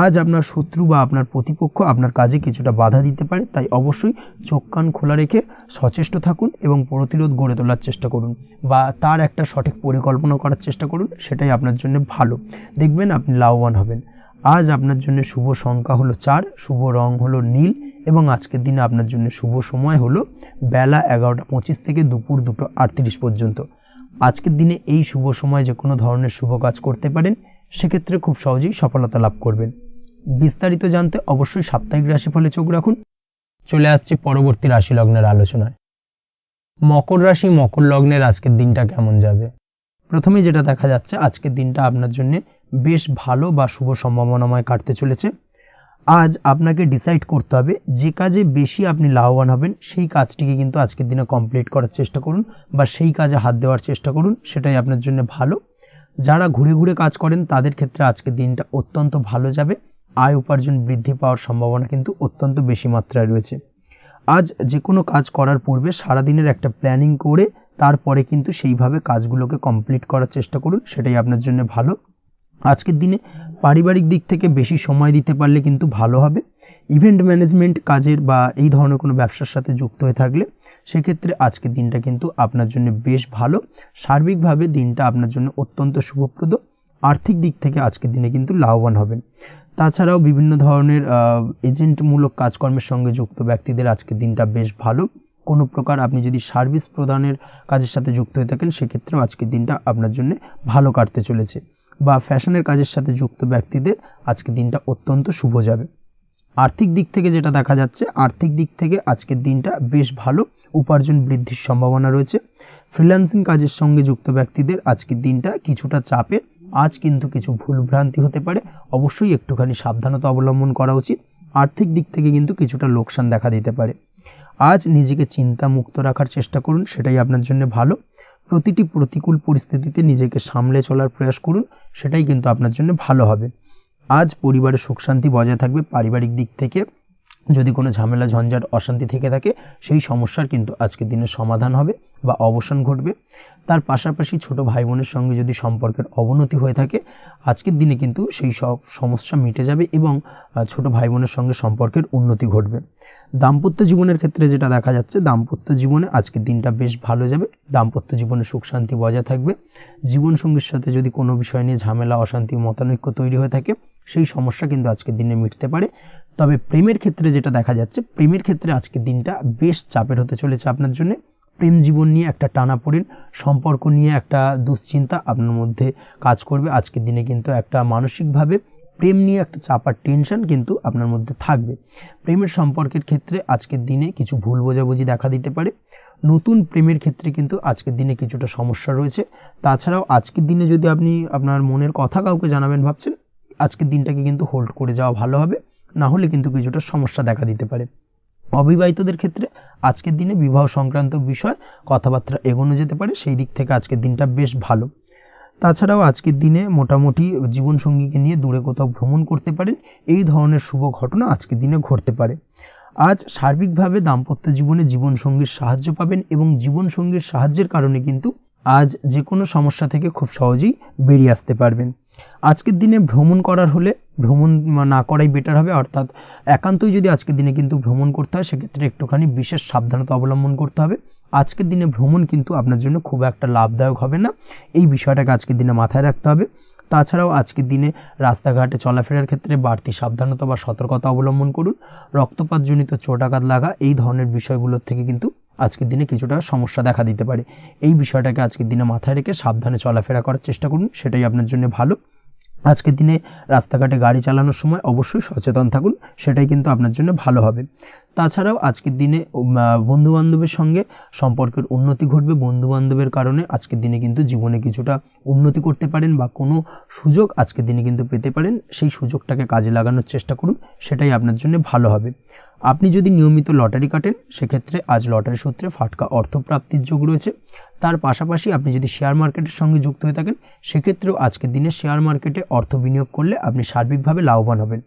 S1: আজ আপনার শত্রু বা আপনার প্রতিপক্ষ আপনার কাজে কিছুটা বাধা দিতে পারে, তাই অবশ্যই চোখ কান খোলা রেখে সচেষ্ট থাকুন এবং প্রতিরোধ গড়ে তোলার চেষ্টা করুন বা তার একটা সঠিক পরিকল্পনা করার চেষ্টা করুন, সেটাই আপনার জন্য ভালো। দেখবেন আপনি লাভবান হবেন। আজ আপনার জন্য শুভ সংখ্যা হলো 4, শুভ রং হলো নীল এবং আজকের দিনে আপনার জন্য শুভ সময় হলো বেলা 11:25 থেকে দুপুর 2:38 পর্যন্ত। আজকের দিনে এই শুভ সময় যে কোনো ধরনের শুভ কাজ করতে পারেন, সেক্ষেত্রে খুব সহজেই সফলতা লাভ করবেন। বিস্তারিত জানতে অবশ্যই সাপ্তাহিক রাশিফলে চোখ রাখুন। চলে আসছে পরবর্তী রাশি লগ্নের আলোচনায়। মকর রাশি মকর লগ্নের আজকের দিনটা কেমন যাবে? প্রথমে যেটা দেখা যাচ্ছে, আজকের দিনটা আপনার জন্য বেশ ভালো বা শুভ সম্ভাবনাময় কাটতে চলেছে। আজ আপনাকে ডিসাইড করতে হবে যে কাজে বেশি আপনি লাভবান হবেন, সেই কাজটিকে কিন্তু আজকের দিনে কমপ্লিট করার চেষ্টা করুন বা সেই কাজে হাত দেওয়ার চেষ্টা করুন, সেটাই আপনার জন্য ভালো। যারা ঘুরে ঘুরে কাজ করেন তাদের ক্ষেত্রে আজকের দিনটা অত্যন্ত ভালো যাবে। আয় উপার্জন বৃদ্ধি পাওয়ার সম্ভাবনা কিন্তু অত্যন্ত বেশি মাত্রায় রয়েছে। আজ যে কোনো কাজ করার পূর্বে সারাদিনের একটা প্ল্যানিং করে তারপরে কিন্তু সেইভাবে কাজগুলোকে কমপ্লিট করার চেষ্টা করুন, সেটাই আপনার জন্য ভালো। আজকের দিনে পারিবারিক দিক থেকে বেশি সময় দিতে পারলে কিন্তু ভালো হবে। ইভেন্ট ম্যানেজমেন্ট কাজের বা এই ধরনের কোনো ব্যবসার সাথে যুক্ত হয়ে থাকলে সেক্ষেত্রে আজকের দিনটা কিন্তু আপনার জন্য বেশ ভালো। সার্বিকভাবে দিনটা আপনার জন্য অত্যন্ত শুভপ্রদ। আর্থিক দিক থেকে আজকের দিনে কিন্তু লাভবান হবেন। তাছাড়াও বিভিন্ন ধরনের এজেন্টমূলক কাজকর্মের সঙ্গে যুক্ত ব্যক্তিদের আজকের দিনটা বেশ ভালো। কোনো প্রকার আপনি যদি সার্ভিস প্রদানের কাজের সাথে যুক্ত হয়ে থাকেন, সেক্ষেত্রেও আজকের দিনটা আপনার জন্য ভালো কাটতে চলেছে। বা ফ্যাশনের কাজের সাথে যুক্ত ব্যক্তিদের আজকের দিনটা অত্যন্ত শুভ যাবে। আর্থিক দিক থেকে যেটা দেখা যাচ্ছে, আর্থিক দিক থেকে আজকের দিনটা বেশ ভালো, উপার্জন বৃদ্ধির সম্ভাবনা রয়েছে। ফ্রিল্যান্সিং কাজের সঙ্গে যুক্ত ব্যক্তিদের আজকের দিনটা কিছুটা চাপের। আজ কিন্তু কিছু ভুলভ্রান্তি হতে পারে, অবশ্যই একটুখানি সাবধানতা অবলম্বন করা উচিত। আর্থিক দিক থেকে কিন্তু কিছুটা লোকসান দেখা দিতে পারে। আজ নিজেকে চিন্তা মুক্ত রাখার চেষ্টা করুন, সেটাই আপনার জন্য ভালো। প্রতিটি প্রতিকূল পরিস্থিতিতে নিজেকে সামলে চলার প্রয়াস করুন, সেটাই কিন্তু আপনার জন্য ভালো হবে। আজ পরিবারের সুখ শান্তি বজায় থাকবে। পারিবারিক দিক থেকে যদি কোনো ঝামেলা ঝঞ্ঝাট অশান্তি থেকে থাকে, সেই সমস্যার কিন্তু আজকের দিনে সমাধান হবে বা অবসান ঘটবে। তার পাশাপাশি ছোট ভাই বোনের সঙ্গে যদি সম্পর্কের অবনতি হয়ে থাকে, আজকের দিনে কিন্তু সেই সব সমস্যা মিটে যাবে এবং ছোট ভাই বোনের সঙ্গে সম্পর্কের উন্নতি ঘটবে। দাম্পত্য জীবনের ক্ষেত্রে যেটা দেখা যাচ্ছে, দাম্পত্য জীবনে আজকের দিনটা বেশ ভালো যাবে। দাম্পত্য জীবনে সুখ শান্তি বজায় থাকবে। জীবনসঙ্গীর সাথে যদি কোনো বিষয় নিয়ে ঝামেলা অশান্তি মতানৈক্য তৈরি হয়ে থাকে, সেই সমস্যা কিন্তু আজকের দিনে মিটতে পারে। তবে প্রেমের ক্ষেত্রে যেটা দেখা যাচ্ছে, প্রেমের ক্ষেত্রে আজকের দিনটা বেশ চাপের হতে চলেছে আপনার জন্য। প্রেম জীবন নিয়ে একটা টানাপোড়েন, সম্পর্ক নিয়ে একটা দুশ্চিন্তা আপনার মধ্যে কাজ করবে। আজকের দিনে কিন্তু একটা মানসিকভাবে প্রেম নিয়ে একটা চাপার টেনশন কিন্তু আপনার মধ্যে থাকবে। প্রেমের সম্পর্কের ক্ষেত্রে আজকের দিনে কিছু ভুল বোঝাবুঝি দেখা দিতে পারে। নতুন প্রেমের ক্ষেত্রে কিন্তু আজকের দিনে কিছুটা সমস্যা রয়েছে। তাছাড়াও আজকের দিনে যদি আপনি আপনার মনের কথা কাউকে জানাবেন ভাবছেন, আজকের দিনটাকে কিন্তু হোল্ড করে যাওয়া ভালো হবে, না হলে কিন্তু কিছুটা সমস্যা দেখা দিতে পারে। অবিবাহিতদের ক্ষেত্রে আজকের দিনে বিবাহ সংক্রান্ত বিষয় কথাবার্তা এগোনো যেতে পারে, সেই দিক থেকে আজকের দিনটা বেশ ভালো। তাছাড়াও আজকের দিনে মোটামুটি জীবনসঙ্গীকে নিয়ে দূরে কোথাও ভ্রমণ করতে পারেন, এই ধরনের শুভ ঘটনা আজকের দিনে ঘটতে পারে। আজ সার্বিকভাবে দাম্পত্য জীবনে জীবনসঙ্গীর সাহায্য পাবেন এবং জীবনসঙ্গীর সাহায্যের কারণে কিন্তু আজ যে কোনো সমস্যা থেকে খুব সহজেই বেরিয়ে আসতে পারবেন। আজকের দিনে ভ্রমণ করার হলে ভ্রমণ না করাই বেটার হবে, অর্থাৎ একান্তই যদি আজকের দিনে কিন্তু ভ্রমণ করতে হয় সেক্ষেত্রে একটুখানি বিশেষ সাবধানতা অবলম্বন করতে হবে। আজকের দিনে ভ্রমণ কিন্তু আপনার জন্য খুব একটা লাভদায়ক হবে না, এই বিষয়টাকে আজকের দিনে মাথায় রাখতে হবে। তাছাড়াও আজকের দিনে রাস্তাঘাটে চলাফেরার ক্ষেত্রে বাড়তি সাবধানতা বা সতর্কতা অবলম্বন করুন। রক্তপাতজনিত চোট আঘাত লাগা এই ধরনের বিষয়গুলোর থেকে কিন্তু আজকের দিনে কিছুটা সমস্যা দেখা দিতে পারে। এই বিষয়টাকে আজকের দিনে মাথায় রেখে সাবধানে চলাফেরা করার চেষ্টা করুন, সেটাই আপনার জন্য ভালো। আজকের দিনে রাস্তাঘাটে গাড়ি চালানোর সময় অবশ্যই সচেতন থাকুন, সেটাই কিন্তু আপনার জন্য ভালো হবে। তাছাড়াও আজকের দিনে বন্ধুবান্ধবের সঙ্গে সম্পর্কের উন্নতি ঘটবে। বন্ধুবান্ধবের কারণে আজকের দিনে কিন্তু জীবনে কিছুটা উন্নতি করতে পারেন বা কোনো সুযোগ আজকের দিনে কিন্তু পেতে পারেন, সেই সুযোগটাকে কাজে লাগানোর চেষ্টা করুন, সেটাই আপনার জন্য ভালো হবে। আপনি যদি নিয়মিত লটারি কাটেন সেক্ষেত্রে আজ লটারি সূত্রে ফাটকা অর্থপ্রাপ্তির যোগ রয়েছে। তার পাশাপাশি আপনি যদি শেয়ার মার্কেটের সঙ্গে যুক্ত হয়ে থাকেন সেক্ষেত্রেও আজকের দিনে শেয়ার মার্কেটে অর্থ বিনিয়োগ করলে আপনি সার্বিকভাবে লাভবান হবেন।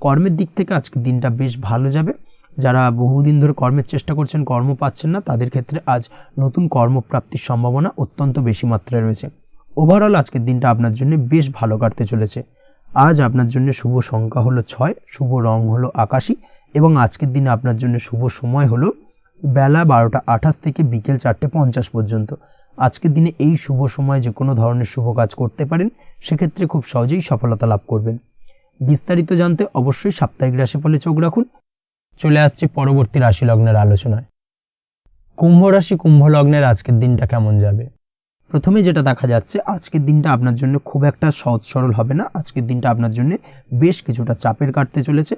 S1: কর্মের দিক থেকে আজকের দিনটা বেশ ভালো যাবে। যারা বহুদিন ধরে কর্মের চেষ্টা করছেন, কর্ম পাচ্ছেন না, তাদের ক্ষেত্রে আজ নতুন কর্মপ্রাপ্তির সম্ভাবনা অত্যন্ত বেশি মাত্রায় রয়েছে। ওভারঅল আজকের দিনটা আপনার জন্য বেশ ভালো কাটতে চলেছে। আজ আপনার জন্য শুভ সংখ্যা হলো 6, শুভ রং হলো আকাশী এবং আজকের দিনে আপনার জন্য শুভ সময় হলো বেলা 12:28 থেকে বিকেল 4:50 পর্যন্ত। আজকের দিনে এই শুভ সময় যে কোনো ধরনের শুভ কাজ করতে পারেন, সেক্ষেত্রে খুব সহজেই সফলতা লাভ করবেন। বিস্তারিত জানতে অবশ্যই সাপ্তাহিক রাশিফলে চোখ রাখুন। চলে আসছে পরবর্তী রাশি লগ্নের আলোচনায়। কুম্ভ রাশি কুম্ভ লগ্নের আজকের দিনটা কেমন যাবে? প্রথমে যেটা দেখা যাচ্ছে আজকের দিনটা আপনার জন্য খুব একটা সহজ সরল হবে না। আজকের দিনটা আপনার জন্য বেশ কিছুটা চাপের কাটতে চলেছে।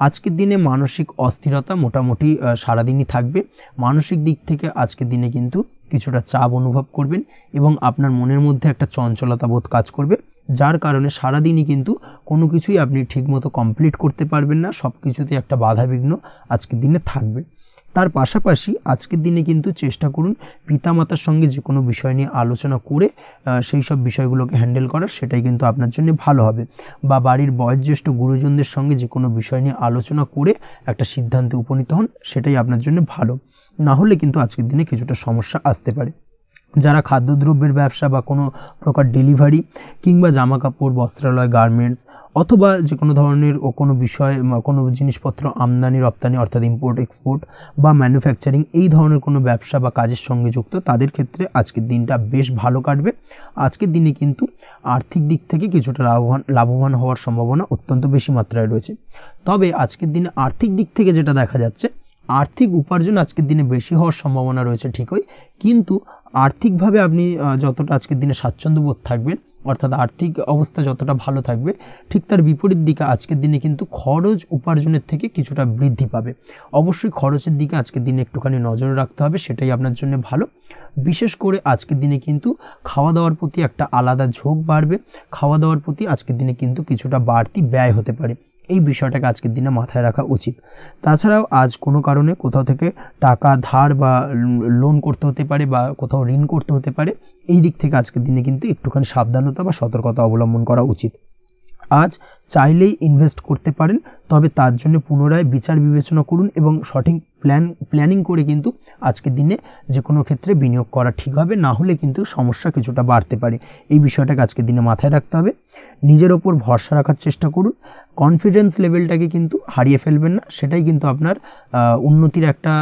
S1: আজকের দিনে মানসিক অস্থিরতা মোটামুটি সারাদিনই থাকবে। মানসিক দিক থেকে আজকের দিনে কিন্তু কিছুটা চাপ অনুভব করবেন এবং আপনার মনের মধ্যে একটা চঞ্চলতা বোধ কাজ করবে, যার কারণে সারাদিনই কিন্তু কোনো কিছুই আপনি ঠিকমতো কমপ্লিট করতে পারবেন না, সব কিছুতে একটা বাধাবিঘ্ন আজকের দিনে থাকবে। তার পাশাপাশি আজকের দিনে কিন্তু চেষ্টা করুন পিতামাতার সঙ্গে যে কোনো বিষয় নিয়ে আলোচনা করে সেই সব বিষয়গুলোকে হ্যান্ডেল করার, সেটাই কিন্তু আপনার জন্য ভালো হবে। বা বাড়ির বয়োজ্যেষ্ঠ গুরুজনদের সঙ্গে যে কোনো বিষয় নিয়ে আলোচনা করে একটা সিদ্ধান্তে উপনীত হন, সেটাই আপনার জন্য ভালো। না হলে কিন্তু আজকের দিনে কিছুটা সমস্যা আসতে পারে। যারা খাদ্যদ্রব্যের ব্যবসা বা কোনো প্রকার ডেলিভারি কিংবা জামা কাপড়, বস্ত্রালয়, গার্মেন্টস অথবা যে কোনো ধরনের কোনো বিষয় কোনো জিনিসপত্র আমদানি রপ্তানি অর্থাৎ ইম্পোর্ট এক্সপোর্ট বা ম্যানুফ্যাকচারিং এই ধরনের কোনো ব্যবসা বা কাজের সঙ্গে যুক্ত, তাদের ক্ষেত্রে আজকের দিনটা বেশ ভালো কাটবে। আজকের দিনে কিন্তু আর্থিক দিক থেকে কিছুটা লাভবান হওয়ার সম্ভাবনা অত্যন্ত বেশি মাত্রায় রয়েছে। তবে আজকের দিনে আর্থিক দিক থেকে যেটা দেখা যাচ্ছে, আর্থিক উপার্জন আজকের দিনে বেশি হওয়ার সম্ভাবনা রয়েছে ঠিকই, কিন্তু আর্থিকভাবে আপনি যতটা আজকের দিনে স্বাচ্ছন্দ্য বোধ থাকবেন, অর্থাৎ আর্থিক অবস্থা যতটা ভালো থাকবে, ঠিক তার বিপরীত দিকে আজকের দিনে কিন্তু খরচ উপার্জনের থেকে কিছুটা বৃদ্ধি পাবে। অবশ্যই খরচের দিকে আজকের দিনে একটুখানি নজর রাখতে হবে, সেটাই আপনার জন্য ভালো। বিশেষ করে আজকের দিনে কিন্তু খাওয়া দাওয়ার প্রতি একটা আলাদা ঝোঁক বাড়বে। খাওয়া দাওয়ার প্রতি আজকের দিনে কিন্তু কিছুটা বাড়তি ব্যয় হতে পারে, এই বিষয়টাকে আজকের দিনে মাথায় রাখা উচিত। তাছাড়াও আজ কোনো কারণে কোথাও থেকে টাকা ধার বা লোন করতে হতে পারে বা কোথাও ঋণ করতে হতে পারে, এই দিক থেকে আজকের দিনে কিন্তু একটুখানি সাবধানতা বা সতর্কতা অবলম্বন করা উচিত। আজ চাইলেই ইনভেস্ট করতে পারেন, তবে তার জন্য পুনরায় বিচার বিবেচনা করুন এবং সঠিক প্ল্যানিং করে কিন্তু আজকের দিনে যে কোনো ক্ষেত্রে বিনিয়োগ করা ঠিক হবে, না হলে কিন্তু সমস্যা কিছুটা বাড়তে পারে। এই বিষয়টাকে আজকের দিনে মাথায় রাখতে হবে। নিজের ওপর ভরসা রাখার চেষ্টা করুন, কনফিডেন্স লেভেলটাকে কিন্তু হারিয়ে ফেলবেন না, সেটাই কিন্তু আপনার উন্নতির একটা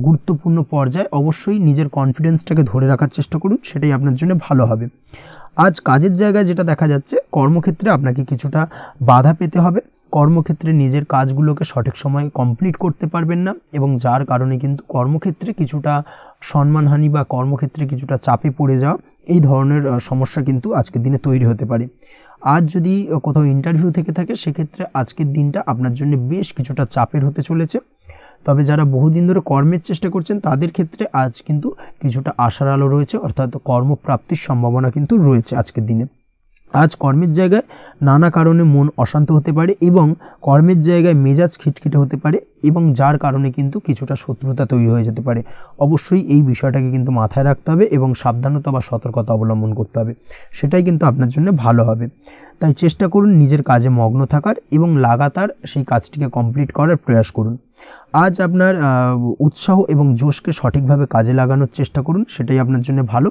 S1: গুরুত্বপূর্ণ পর্যায়। অবশ্যই নিজের কনফিডেন্সটাকে ধরে রাখার চেষ্টা করুন, সেটাই আপনার জন্য ভালো হবে। আজ কাজের জায়গায় যেটা দেখা যাচ্ছে, কর্মক্ষেত্রে আপনাকে কিছুটা বাধা পেতে হবে। কর্মক্ষেত্রে নিজের কাজগুলোকে সঠিক সময়ে কমপ্লিট করতে পারবেন না এবং যার কারণে কিন্তু কর্মক্ষেত্রে কিছুটা সম্মানহানি বা কর্মক্ষেত্রে কিছুটা চাপে পড়ে যাওয়া, এই ধরনের সমস্যা কিন্তু আজকের দিনে তৈরি হতে পারে। আজ যদি কোথাও ইন্টারভিউ থেকে থাকে, সেক্ষেত্রে আজকের দিনটা আপনার জন্য বেশ কিছুটা চাপের হতে চলেছে। তবে যারা বহুদিন ধরে কর্মের চেষ্টা করছেন, তাদের ক্ষেত্রে আজ কিন্তু কিছুটা আশার আলো রয়েছে, অর্থাৎ কর্মপ্রাপ্তির সম্ভাবনা কিন্তু রয়েছে আজকের দিনে। আজ কর্মের জায়গায় নানা কারণে মন অশান্ত হতে পারে এবং কর্মের জায়গায় মেজাজ খিটখিটে হতে পারে এবং যার কারণে কিন্তু কিছুটা শত্রুতা তৈরি হয়ে যেতে পারে। অবশ্যই এই বিষয়টাকে কিন্তু মাথায় রাখতে হবে এবং সাবধানতা বা সতর্কতা অবলম্বন করতে হবে, সেটাই কিন্তু আপনার জন্য ভালো হবে। তাই চেষ্টা করুন নিজের কাজে মগ্ন থাকার এবং লাগাতার সেই কাজটিকে কমপ্লিট করার প্রয়াস করুন। আজ আপনার উৎসাহ এবং জোশকে সঠিকভাবে কাজে লাগানোর চেষ্টা করুন, সেটাই আপনার জন্য ভালো।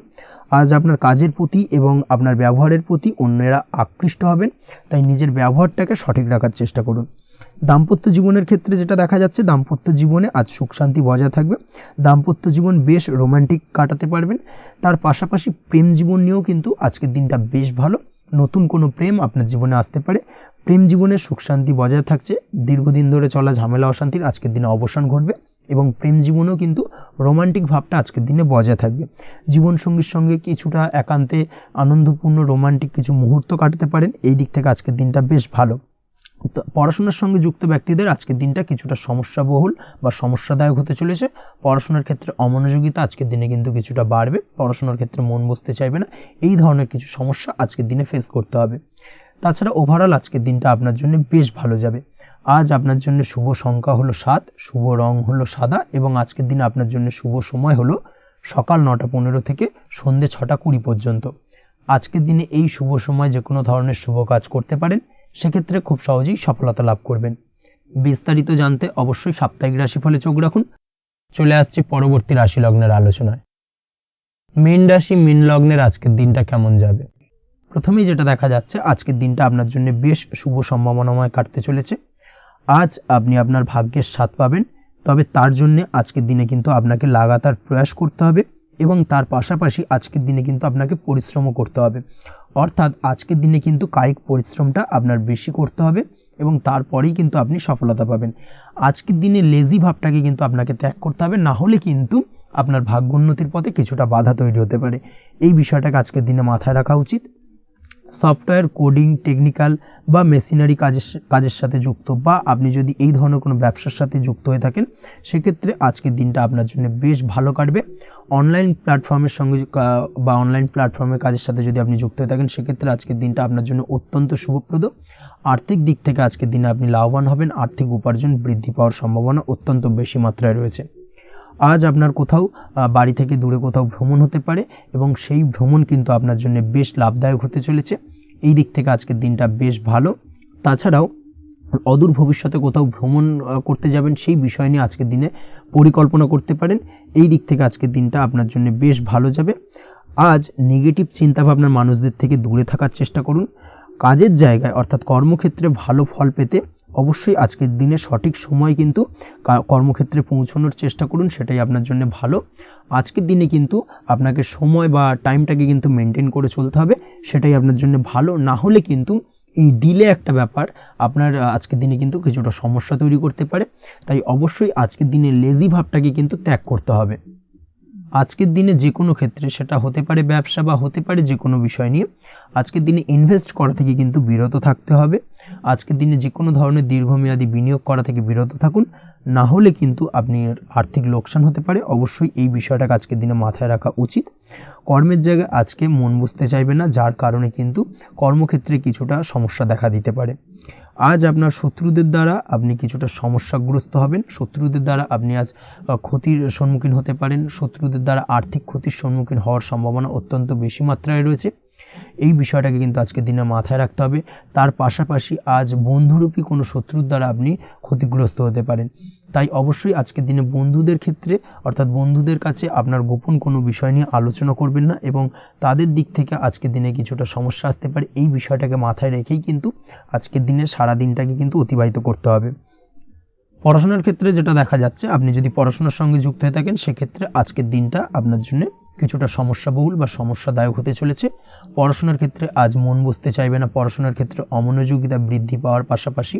S1: আজ আপনার কাজের প্রতি এবং আপনার ব্যবহারের প্রতি অন্যেরা আকৃষ্ট হবেন, তাই নিজের ব্যবহারটাকে সঠিক রাখার চেষ্টা করুন। দাম্পত্য জীবনের ক্ষেত্রে যেটা দেখা যাচ্ছে, দাম্পত্য জীবনে আজ সুখ শান্তি বজায় থাকবে। দাম্পত্য জীবন বেশ রোমান্টিক কাটাতে পারবেন। তার পাশাপাশি প্রেম জীবন নিয়েও কিন্তু আজকের দিনটা বেশ ভালো। নতুন কোনো প্রেম আপনার জীবনে আসতে পারে। প্রেম জীবনে সুখ শান্তি বজায় থাকছে। দীর্ঘদিন ধরে চলা ঝামেলা অশান্তির আজকের দিনে অবসান ঘটবে এবং প্রেম জীবনেও কিন্তু রোমান্টিক ভাবটা আজকের দিনে বজায় থাকবে। জীবনসঙ্গীর সঙ্গে কিছুটা একান্তে আনন্দপূর্ণ রোমান্টিক কিছু মুহূর্ত কাটাতে পারেন। এই দিক থেকে আজকের দিনটা বেশ ভালো। পড়াশোনার সঙ্গে যুক্ত ব্যক্তিদের আজকের দিনটা কিছুটা সমস্যাবহুল বা সমস্যাদায়ক হতে চলেছে। পড়াশোনার ক্ষেত্রে অমনোযোগিতা আজকের দিনে কিন্তু কিছুটা বাড়বে। পড়াশোনার ক্ষেত্রে মন বসতে চাইবে না। এই ধরনের কিছু সমস্যা আজকের দিনে ফেস করতে হবে। তাছাড়া ওভারঅল আজকের দিনটা আপনার জন্য বেশ ভালো যাবে। আজ আপনার জন্য শুভ সংখ্যা হলো 7, শুভ রং হলো সাদা এবং আজকের দিনে আপনার জন্য শুভ সময় হলো সকাল 9:15 থেকে সন্ধ্যে 6:20 পর্যন্ত। আজকের দিনে এই শুভ সময় যে কোনো ধরনের শুভ কাজ করতে পারেন, সেক্ষেত্রে খুব সহজেই সফলতা লাভ করবেন। বিস্তারিত জানতে অবশ্যই সাপ্তাহিক রাশিফলে চোখ রাখুন। চলে আসছি পরবর্তী রাশি লগ্নের আলোচনায়। মীন রাশি, মীন লগ্নের আজকের দিনটা কেমন যাবে? প্রথমেই যেটা দেখা যাচ্ছে, আজকের দিনটা আপনার জন্য বেশ শুভ সম্ভাবনাময় কাটতে চলেছে। আজ আপনি আপনার ভাগ্যের স্বাদ পাবেন, তবে তার জন্য আজকের দিনে কিন্তু আপনাকে লাগাতার প্রয়াস করতে হবে এবং তার পাশাপাশি আজকের দিনে কিন্তু আপনাকে পরিশ্রমও করতে হবে। অর্থাৎ আজকের দিনে কিন্তু কায়িক পরিশ্রমটা আপনার বেশি করতে হবে এবং তারপরেই কিন্তু আপনি সফলতা পাবেন। আজকের দিনে লেজি ভাবটাকে কিন্তু আপনাকে ত্যাগ করতে হবে, না হলে কিন্তু আপনার ভাগ্যোন্নতির পথে কিছুটা বাধা তৈরি হতে পারে। এই বিষয়টাকে আজকের দিনে মাথায় রাখা উচিত। সফটওয়্যার, কোডিং, টেকনিক্যাল বা মেশিনারি কাজের সাথে যুক্ত বা আপনি যদি এই ধরনের কোনো ব্যবসার সাথে যুক্ত হয়ে থাকেন, সেক্ষেত্রে আজকের দিনটা আপনার জন্য বেশ ভালো কাটবে। অনলাইন প্ল্যাটফর্মের সঙ্গে বা অনলাইন প্ল্যাটফর্মের কাজের সাথে যদি আপনি যুক্ত হয়ে থাকেন, সেক্ষেত্রে আজকের দিনটা আপনার জন্য অত্যন্ত শুভপ্রদ। আর্থিক দিক থেকে আজকের দিনে আপনি লাভবান হবেন। আর্থিক উপার্জন বৃদ্ধি পাওয়ার সম্ভাবনা অত্যন্ত বেশি মাত্রায় রয়েছে। আজ আপনার কোথাও বাড়ি থেকে দূরে কোথাও ভ্রমণ হতে পারে এবং সেই ভ্রমণ কিন্তু আপনার জন্য বেশ লাভদায়ক হতে চলেছে। এই দিক থেকে আজকের দিনটা বেশ ভালো। তাছাড়াও অদূর ভবিষ্যতে কোথাও ভ্রমণ করতে যাবেন, সেই বিষয় নিয়ে আজকের দিনে পরিকল্পনা করতে পারেন। এই দিক থেকে আজকের দিনটা আপনার জন্য বেশ ভালো যাবে। আজ নেগেটিভ চিন্তাভাবনার মানুষদের থেকে দূরে থাকার চেষ্টা করুন। কাজের জায়গায় অর্থাৎ কর্মক্ষেত্রে ভালো ফল পেতে অবশ্যই আজকের দিনে সঠিক সময় কিন্তু কর্মক্ষেত্রে পৌঁছানোর চেষ্টা করুন, সেটাই আপনার জন্য ভালো। আজকের দিনে কিন্তু আপনাকে সময় বা টাইমটাকে কিন্তু মেনটেন করে চলতে হবে, সেটাই আপনার জন্য ভালো। না হলে কিন্তু এই ডিলে একটা ব্যাপার আপনার আজকের দিনে কিন্তু কিছুটা সমস্যা তৈরি করতে পারে। তাই অবশ্যই আজকের দিনে লেজি ভাবটাকে কিন্তু ত্যাগ করতে হবে। আজকের দিনে যে কোনো ক্ষেত্রে, সেটা হতে পারে ব্যবসা বা হতে পারে যে কোনো বিষয় নিয়ে, আজকের দিনে ইনভেস্ট করা থেকে কিন্তু বিরত থাকতে হবে। আজকের দিনে যে কোনো ধরনের দীর্ঘমেয়াদী বিনিয়োগ করা থেকে বিরত থাকুন, না হলে কিন্তু আপনি আর্থিক লোকসান হতে পারে। অবশ্যই এই বিষয়টাকে আজকের দিনে মাথায় রাখা উচিত। কর্মের জায়গায় আজকে মন বসতে চাইবে না, যার কারণে কিন্তু কর্মক্ষেত্রে কিছুটা সমস্যা দেখা দিতে পারে। আজ আপনার শত্রুদের দ্বারা আপনি কিছুটা সমস্যাগ্রস্ত হবেন। শত্রুদের দ্বারা আপনি আজ ক্ষতির সম্মুখীন হতে পারেন। শত্রুদের দ্বারা আর্থিক ক্ষতির সম্মুখীন হওয়ার সম্ভাবনা অত্যন্ত বেশি মাত্রায় রয়েছে। এই বিষয়টাকে কিন্তু আজকের দিনে মাথায় রাখতে হবে। তার পাশাপাশি আজ বন্ধুরূপী কোনো শত্রুর দ্বারা আপনি ক্ষতিগ্রস্ত হতে পারেন। তাই অবশ্যই আজকের দিনে বন্ধুদের ক্ষেত্রে অর্থাৎ বন্ধুদের কাছে আপনার গোপন কোনো বিষয় নিয়ে আলোচনা করবেন না এবং তাদের দিক থেকে আজকের দিনে কিছুটা সমস্যা আসতে পারে। এই বিষয়টাকে মাথায় রেখেই কিন্তু আজকের দিনে সারা দিনটাকে কিন্তু অতিবাহিত করতে হবে। পড়াশোনার ক্ষেত্রে যেটা দেখা যাচ্ছে, আপনি যদি পড়াশোনার সঙ্গে যুক্ত হয়ে থাকেন, সেক্ষেত্রে আজকের দিনটা আপনার জন্য কিছুটা সমস্যাবহুল বা সমস্যাদায়ক হতে চলেছে। পড়াশোনার ক্ষেত্রে আজ মন বসতে চাইবে না। পড়াশোনার ক্ষেত্রে অমনোযোগিতা বৃদ্ধি পাওয়ার পাশাপাশি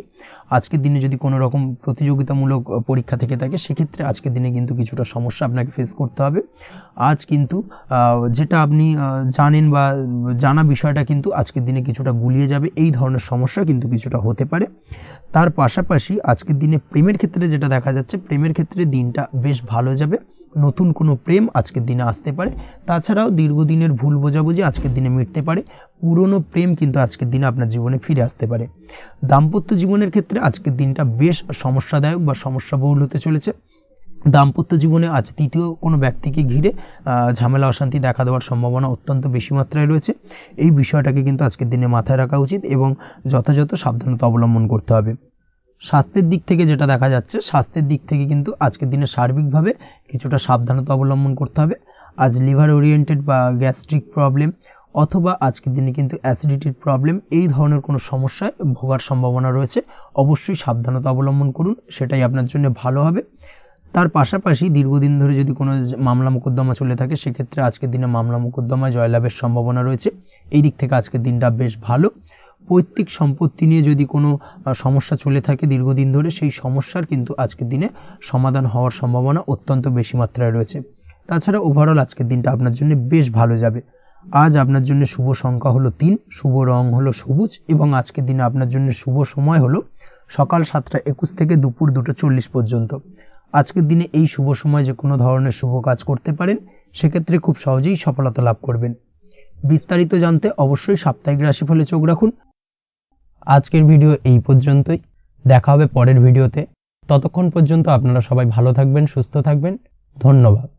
S1: আজকের দিনে যদি কোনো রকম প্রতিযোগিতামূলক পরীক্ষা থেকে থাকে, সেক্ষেত্রে আজকের দিনে কিন্তু কিছুটা সমস্যা আপনাকে ফেস করতে হবে। আজ কিন্তু যেটা আপনি জানেন বা জানা বিষয়টা কিন্তু আজকের দিনে কিছুটা গুলিয়ে যাবে। এই ধরনের সমস্যা কিন্তু কিছুটা হতে পারে। তার পাশাপাশি আজকের দিনে প্রেমের ক্ষেত্রে যেটা দেখা যাচ্ছে, প্রেমের ক্ষেত্রে দিনটা বেশ ভালো যাবে। নতুন কোনো প্রেম আজকের দিনে আসতে পারে। তাছাড়াও দীর্ঘদিনের ভুল বোঝাবুঝি আজকের দিনে মিটতে পারে। পুরনো প্রেম কিন্তু আজকের দিনে আপনার জীবনে ফিরে আসতে পারে। দাম্পত্য জীবনের ক্ষেত্রে আজকের দিনটা বেশ সমস্যাদায়ক বা সমস্যাবহুল হতে চলেছে। দাম্পত্য জীবনে আজ তৃতীয় কোনো ব্যক্তিকে ঘিরে ঝামেলা অশান্তি দেখা দেওয়ার সম্ভাবনা অত্যন্ত বেশি মাত্রায় রয়েছে। এই বিষয়টাকে কিন্তু আজকের দিনে মাথায় রাখা উচিত এবং যথাযথ সাবধানতা অবলম্বন করতে হবে। স্বাস্থ্যের দিক থেকে যেটা দেখা যাচ্ছে, স্বাস্থ্যের দিক থেকে কিন্তু আজকের দিনে সার্বিকভাবে কিছুটা সাবধানতা অবলম্বন করতে হবে। আজ লিভার ওরিয়েন্টেড বা গ্যাস্ট্রিক প্রবলেম অথবা আজকের দিনে কিন্তু অ্যাসিডিটির প্রবলেম, এই ধরনের কোনো সমস্যায় ভোগার সম্ভাবনা রয়েছে। অবশ্যই সাবধানতা অবলম্বন করুন, সেটাই আপনার জন্য ভালো হবে। তার পাশাপাশি দীর্ঘদিন ধরে যদি কোনো মামলা মোকদ্দমা চলে থাকে, সেক্ষেত্রে আজকের দিনে মামলা মোকদ্দমায় জয়লাভের সম্ভাবনা রয়েছে। এই দিক থেকে আজকের দিনটা বেশ ভালো। পৈতৃক সম্পত্তি নিয়ে যদি কোনো সমস্যা চলে থাকে দীর্ঘদিন ধরে, সেই সমস্যার কিন্তু আজকের দিনে সমাধান হওয়ার সম্ভাবনা অত্যন্ত বেশি মাত্রায় রয়েছে। তাছাড়া ওভারঅল আজকের দিনটা আপনার জন্য বেশ ভালো যাবে। আজ আপনার জন্য শুভ সংখ্যা হলো 3, শুভ রং হলো সবুজ এবং আজকের দিনে আপনার জন্য শুভ সময় হলো সকাল 7:21 থেকে দুপুর 2:40 পর্যন্ত। আজকের দিনে এই শুভ সময় যে কোনো ধরনের শুভ কাজ করতে পারেন, সেক্ষেত্রে খুব সহজেই সফলতা লাভ করবেন। বিস্তারিত জানতে অবশ্যই সাপ্তাহিক রাশিফলে চোখ রাখুন। আজকের ভিডিও এই পর্যন্তই, দেখা হবে পরের ভিডিওতে। ততক্ষণ পর্যন্ত আপনারা সবাই ভালো থাকবেন, সুস্থ থাকবেন। ধন্যবাদ।